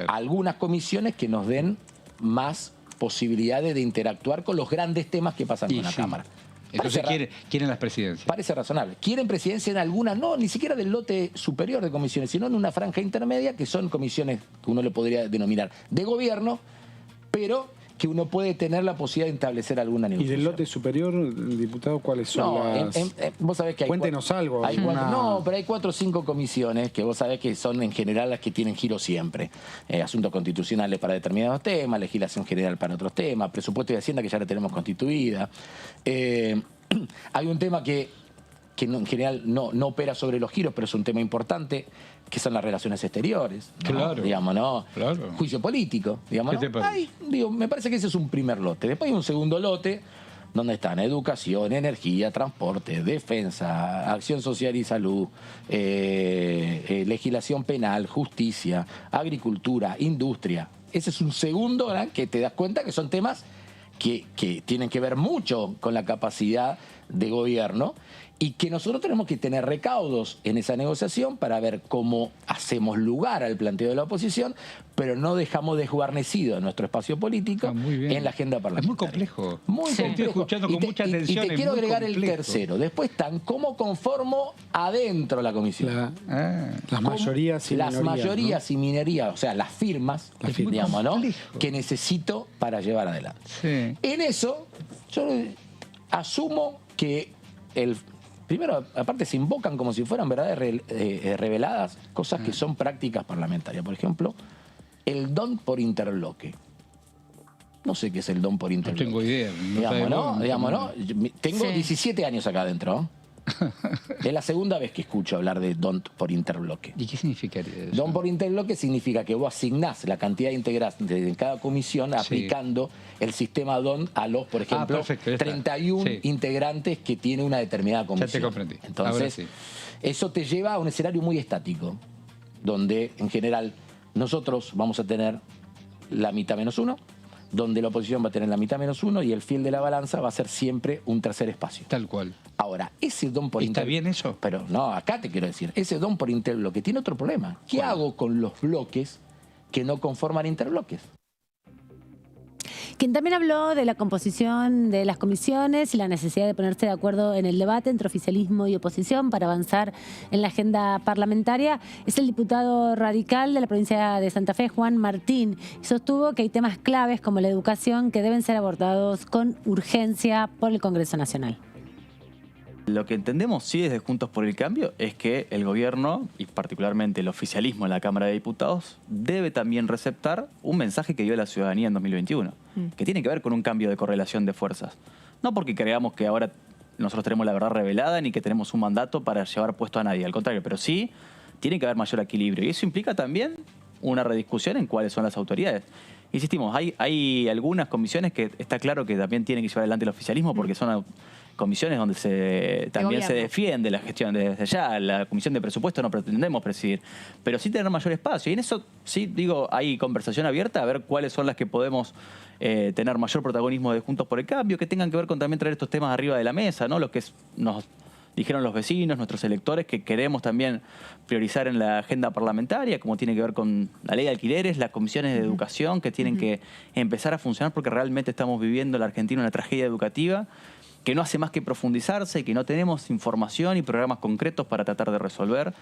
algunas comisiones que nos den más posibilidades de interactuar con los grandes temas que pasan con la Cámara. Entonces quieren las presidencias. Parece razonable. Quieren presidencia en algunas, no, ni siquiera del lote superior de comisiones, sino en una franja intermedia, que son comisiones que uno le podría denominar de gobierno, pero que uno puede tener la posibilidad de establecer alguna negociación. ¿Y del lote superior, diputado, cuáles son las...? Vos sabés que hay Cuéntenos algo. No, pero hay 4 o 5 comisiones que vos sabés que son en general las que tienen giro siempre. Asuntos constitucionales para determinados temas, legislación general para otros temas, presupuesto de Hacienda que ya la tenemos constituida. Hay un tema que en general no opera sobre los giros, pero es un tema importante, que son las relaciones exteriores, ¿no? Claro. Digamos, ¿no? Claro. Juicio político, digamos, ¿Qué te parece? me parece que ese es un primer lote. Después hay un segundo lote donde están educación, energía, transporte, defensa, acción social y salud, legislación penal, justicia, agricultura, industria. Ese es un segundo, ¿verdad?, que te das cuenta que son temas que tienen que ver mucho con la capacidad de gobierno y que nosotros tenemos que tener recaudos en esa negociación para ver cómo hacemos lugar al planteo de la oposición, pero no dejamos desguarnecido nuestro espacio político en la agenda parlamentaria. Es muy complejo. Muy complejo. Estoy escuchando con mucha atención. Y te quiero agregar el tercero. después están cómo conformo adentro la comisión. Las mayorías y las minorías, mayorías, ¿no? y minorías, o sea, las firmas, digamos, ¿no?, que necesito para llevar adelante. Sí. En eso, yo asumo que primero, aparte se invocan como si fueran verdades reveladas, cosas que son prácticas parlamentarias. Por ejemplo, el don por interloque. No sé qué es el don por interloque. No tengo idea. Digamos, ¿no? Tengo 17 años acá adentro. Es la segunda vez que escucho hablar de don por interloque. ¿Y qué significaría eso? Don por interloque significa que vos asignás la cantidad de integrantes de cada comisión aplicando el sistema DON a los, por ejemplo, 31 integrantes que tiene una determinada comisión. Ya te comprendí. Entonces, eso te lleva a un escenario muy estático, donde en general nosotros vamos a tener la mitad menos 1, donde la oposición va a tener la mitad menos 1 y el fiel de la balanza va a ser siempre un tercer espacio. Tal cual. Ahora, ese don por interloque... ¿Está bien eso? Pero no, acá te quiero decir, ese don por interbloque tiene otro problema. ¿Qué hago con los bloques que no conforman interbloques? Quien también habló de la composición de las comisiones y la necesidad de ponerse de acuerdo en el debate entre oficialismo y oposición para avanzar en la agenda parlamentaria es el diputado radical de la provincia de Santa Fe, Juan Martín, y sostuvo que hay temas claves como la educación que deben ser abordados con urgencia por el Congreso Nacional. Lo que entendemos sí desde Juntos por el Cambio es que el gobierno, y particularmente el oficialismo en la Cámara de Diputados, debe también receptar un mensaje que dio a la ciudadanía en 2021, que tiene que ver con un cambio de correlación de fuerzas. No porque creamos que ahora nosotros tenemos la verdad revelada ni que tenemos un mandato para llevar puesto a nadie. Al contrario, pero sí tiene que haber mayor equilibrio. Y eso implica también una rediscusión en cuáles son las autoridades. Insistimos, hay algunas comisiones que está claro que también tienen que llevar adelante el oficialismo porque son comisiones donde también se defiende la gestión desde ya. La comisión de presupuesto no pretendemos presidir, pero sí tener mayor espacio. Y en eso sí, digo, hay conversación abierta a ver cuáles son las que podemos tener mayor protagonismo de Juntos por el Cambio, que tengan que ver con también traer estos temas arriba de la mesa, ¿no? Los que nos dijeron los vecinos, nuestros electores, que queremos también priorizar en la agenda parlamentaria, como tiene que ver con la ley de alquileres, las comisiones de educación que tienen que empezar a funcionar porque realmente estamos viviendo en la Argentina una tragedia educativa que no hace más que profundizarse y que no tenemos información y programas concretos para tratar de resolver.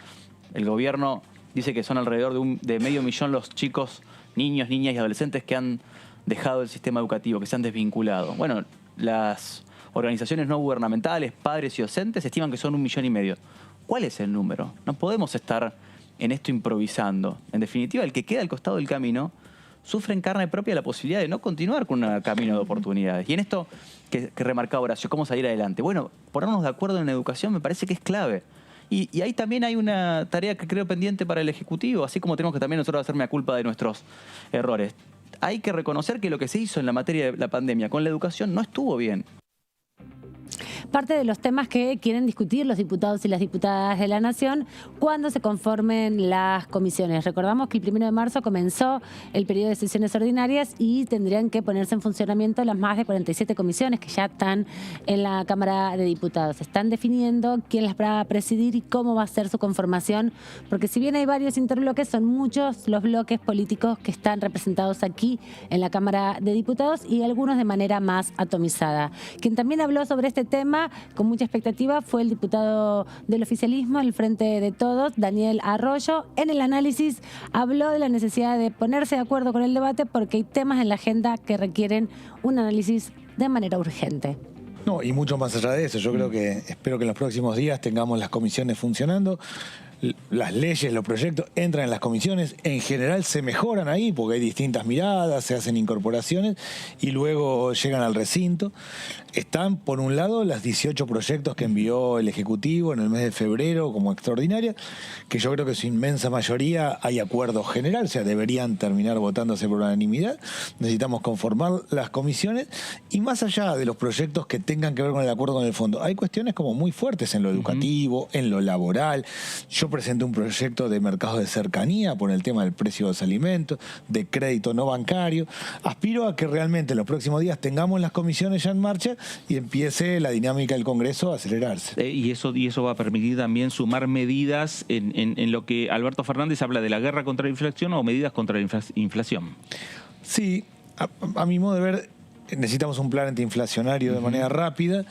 El gobierno dice que son alrededor de 500.000 los chicos, niños, niñas y adolescentes que han dejado el sistema educativo, que se han desvinculado. Bueno, las organizaciones no gubernamentales, padres y docentes estiman que son 1,5 millones. ¿Cuál es el número? No podemos estar en esto improvisando. En definitiva, el que queda al costado del camino sufre en carne propia la posibilidad de no continuar con un camino de oportunidades. Y en esto que remarcaba Horacio, ¿cómo salir adelante? Bueno, ponernos de acuerdo en la educación me parece que es clave. Y ahí también hay una tarea que creo pendiente para el Ejecutivo, así como tenemos que también nosotros hacerme a culpa de nuestros errores. Hay que reconocer que lo que se hizo en la materia de la pandemia con la educación no estuvo bien. Parte de los temas que quieren discutir los diputados y las diputadas de la Nación cuando se conformen las comisiones. Recordamos que el 1 de marzo comenzó el periodo de sesiones ordinarias y tendrían que ponerse en funcionamiento las más de 47 comisiones que ya están en la Cámara de Diputados. Están definiendo quién las va a presidir y cómo va a ser su conformación, porque si bien hay varios interbloques, son muchos los bloques políticos que están representados aquí en la Cámara de Diputados y algunos de manera más atomizada. Quien también habló sobre este tema con mucha expectativa fue el diputado del oficialismo, el Frente de Todos, Daniel Arroyo. En el análisis habló de la necesidad de ponerse de acuerdo con el debate porque hay temas en la agenda que requieren un análisis de manera urgente. No, y mucho más allá de eso, yo creo que espero que en los próximos días tengamos las comisiones funcionando. Las leyes, los proyectos entran en las comisiones, en general se mejoran ahí porque hay distintas miradas, se hacen incorporaciones y luego llegan al recinto. Están, por un lado, las 18 proyectos que envió el Ejecutivo en el mes de febrero como extraordinaria, que yo creo que su inmensa mayoría hay acuerdo general, o sea, deberían terminar votándose por unanimidad. Necesitamos conformar las comisiones y más allá de los proyectos que tengan que ver con el acuerdo con el fondo, hay cuestiones como muy fuertes en lo educativo, en lo laboral. Yo presenté un proyecto de mercado de cercanía por el tema del precio de los alimentos, de crédito no bancario. Aspiro a que realmente en los próximos días tengamos las comisiones ya en marcha y empiece la dinámica del Congreso a acelerarse. Y eso va a permitir también sumar medidas en lo que Alberto Fernández habla de la guerra contra la inflación o medidas contra la inflación. Sí, a mi modo de ver, necesitamos un plan antiinflacionario de manera rápida.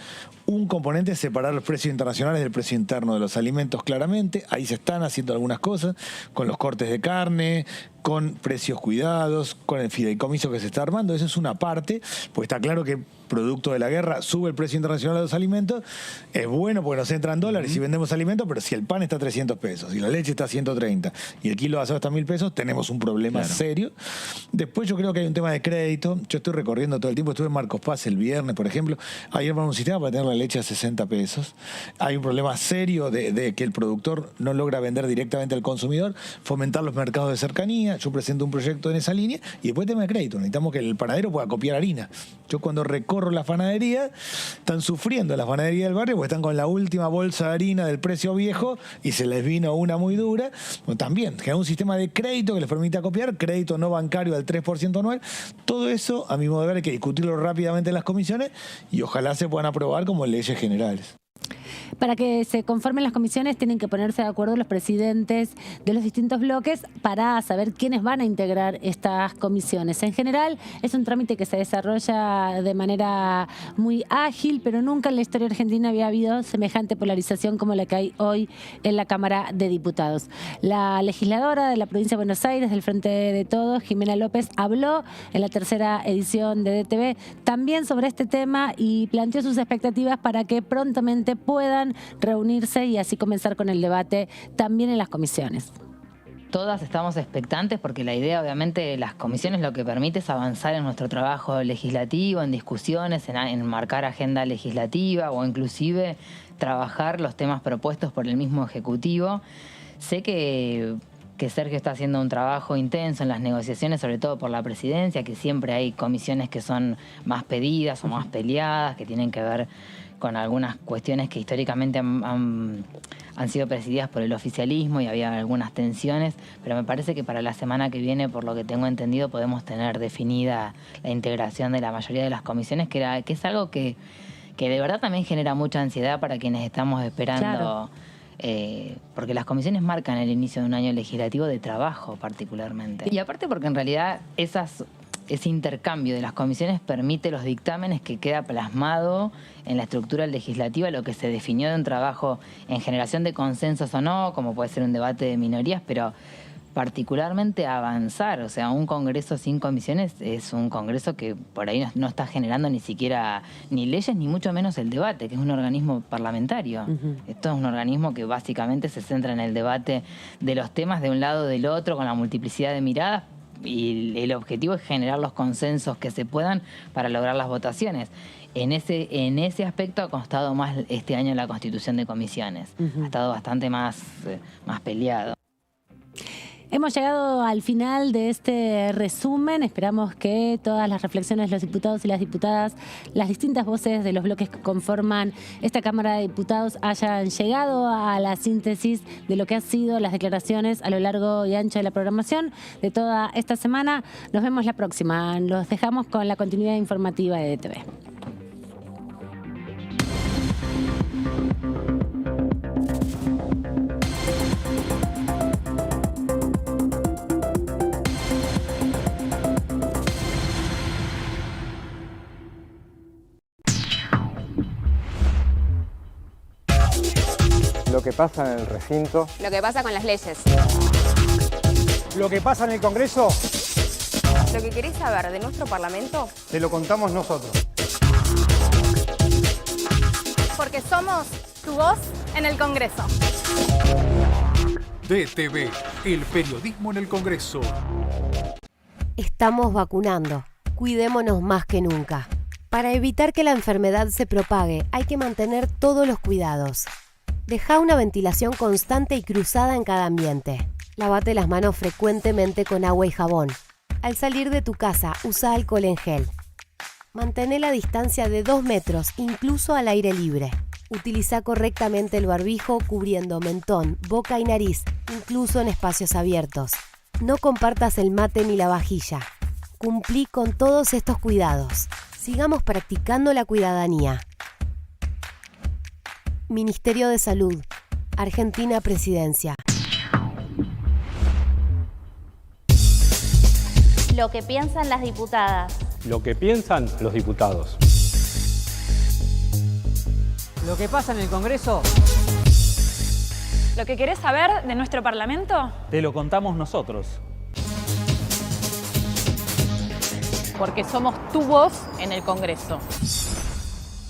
Un componente es separar los precios internacionales del precio interno de los alimentos claramente. Ahí se están haciendo algunas cosas, con los cortes de carne, con precios cuidados, con el fideicomiso que se está armando. Eso es una parte, pues está claro que producto de la guerra sube el precio internacional de los alimentos. Es bueno porque nos entran dólares y vendemos alimentos, pero si el pan está a 300 pesos y la leche está a 130 y el kilo de asado está a 1.000 pesos, tenemos un problema serio. Después yo creo que hay un tema de crédito. Yo estoy recorriendo todo el tiempo. Estuve en Marcos Paz el viernes, por ejemplo. Ayer armaron un sistema para tener la leche a 60 pesos. Hay un problema serio de que el productor no logra vender directamente al consumidor, fomentar los mercados de cercanía. Yo presento un proyecto en esa línea y después tema de crédito. Necesitamos que el panadero pueda copiar harina. Yo cuando recorro la panadería, están sufriendo las panaderías del barrio porque están con la última bolsa de harina del precio viejo y se les vino una muy dura. Bueno, también, generar un sistema de crédito que les permita copiar, crédito no bancario al 3% anual. Todo eso, a mi modo de ver, hay que discutirlo rápidamente en las comisiones y ojalá se puedan aprobar como leyes generales. Para que se conformen las comisiones tienen que ponerse de acuerdo los presidentes de los distintos bloques para saber quiénes van a integrar estas comisiones. En general es un trámite que se desarrolla de manera muy ágil, pero nunca en la historia argentina había habido semejante polarización como la que hay hoy en la Cámara de Diputados. La legisladora de la provincia de Buenos Aires, del Frente de Todos, Jimena López, habló en la tercera edición de DTV también sobre este tema y planteó sus expectativas para que prontamente puedan reunirse y así comenzar con el debate también en las comisiones. todas estamos expectantes porque la idea, obviamente, de las comisiones lo que permite es avanzar en nuestro trabajo legislativo, en discusiones, en marcar agenda legislativa o inclusive trabajar los temas propuestos por el mismo Ejecutivo. Sé que Sergio está haciendo un trabajo intenso en las negociaciones, sobre todo por la presidencia, que siempre hay comisiones que son más pedidas o más peleadas, que tienen que ver con algunas cuestiones que históricamente han sido presididas por el oficialismo y había algunas tensiones, pero me parece que para la semana que viene, por lo que tengo entendido, podemos tener definida la integración de la mayoría de las comisiones, que es algo que de verdad también genera mucha ansiedad para quienes estamos esperando. Claro. Porque las comisiones marcan el inicio de un año legislativo de trabajo particularmente. Y aparte porque en realidad ese intercambio de las comisiones permite los dictámenes que queda plasmado en la estructura legislativa, lo que se definió de un trabajo en generación de consensos o no, como puede ser un debate de minorías, pero particularmente avanzar. O sea, un congreso sin comisiones es un congreso que por ahí no está generando ni siquiera ni leyes, ni mucho menos el debate, que es un organismo parlamentario. Esto es un organismo que básicamente se centra en el debate de los temas de un lado o del otro, con la multiplicidad de miradas, y el objetivo es generar los consensos que se puedan para lograr las votaciones. En ese aspecto ha costado más este año la constitución de comisiones. Ha estado bastante más peleado. Hemos llegado al final de este resumen. Esperamos que todas las reflexiones de los diputados y las diputadas, las distintas voces de los bloques que conforman esta Cámara de Diputados hayan llegado a la síntesis de lo que han sido las declaraciones a lo largo y ancho de la programación de toda esta semana. Nos vemos la próxima. Los dejamos con la continuidad informativa de DTV. Lo que pasa en el recinto. Lo que pasa con las leyes. Lo que pasa en el Congreso. Lo que querés saber de nuestro Parlamento. Te lo contamos nosotros. Porque somos tu voz en el Congreso. DTV, el periodismo en el Congreso. Estamos vacunando. Cuidémonos más que nunca. Para evitar que la enfermedad se propague, hay que mantener todos los cuidados. Deja una ventilación constante y cruzada en cada ambiente. Lávate las manos frecuentemente con agua y jabón. Al salir de tu casa, usa alcohol en gel. Mantén la distancia de 2 metros, incluso al aire libre. Utiliza correctamente el barbijo cubriendo mentón, boca y nariz, incluso en espacios abiertos. No compartas el mate ni la vajilla. Cumplí con todos estos cuidados. Sigamos practicando la cuidadanía. Ministerio de Salud, Argentina Presidencia. Lo que piensan las diputadas. Lo que piensan los diputados. Lo que pasa en el Congreso. Lo que querés saber de nuestro Parlamento. Te lo contamos nosotros. Porque somos tu voz en el Congreso.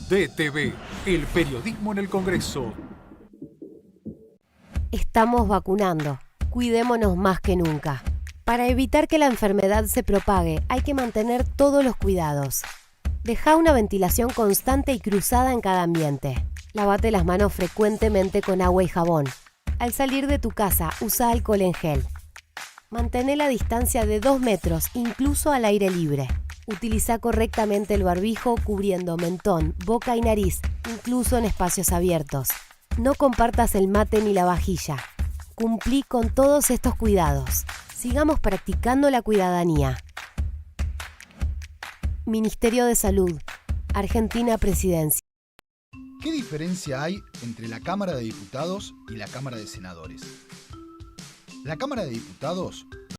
DTV, el periodismo en el Congreso. Estamos vacunando. Cuidémonos más que nunca. Para evitar que la enfermedad se propague, hay que mantener todos los cuidados. Deja una ventilación constante y cruzada en cada ambiente. Lávate las manos frecuentemente con agua y jabón. Al salir de tu casa, usa alcohol en gel. Mantén la distancia de 2 metros, incluso al aire libre. Utiliza correctamente el barbijo cubriendo mentón, boca y nariz, incluso en espacios abiertos. No compartas el mate ni la vajilla. Cumplí con todos estos cuidados. Sigamos practicando la cuidadanía. Ministerio de Salud, Argentina Presidencia. ¿Qué diferencia hay entre la Cámara de Diputados y la Cámara de Senadores? La Cámara de Diputados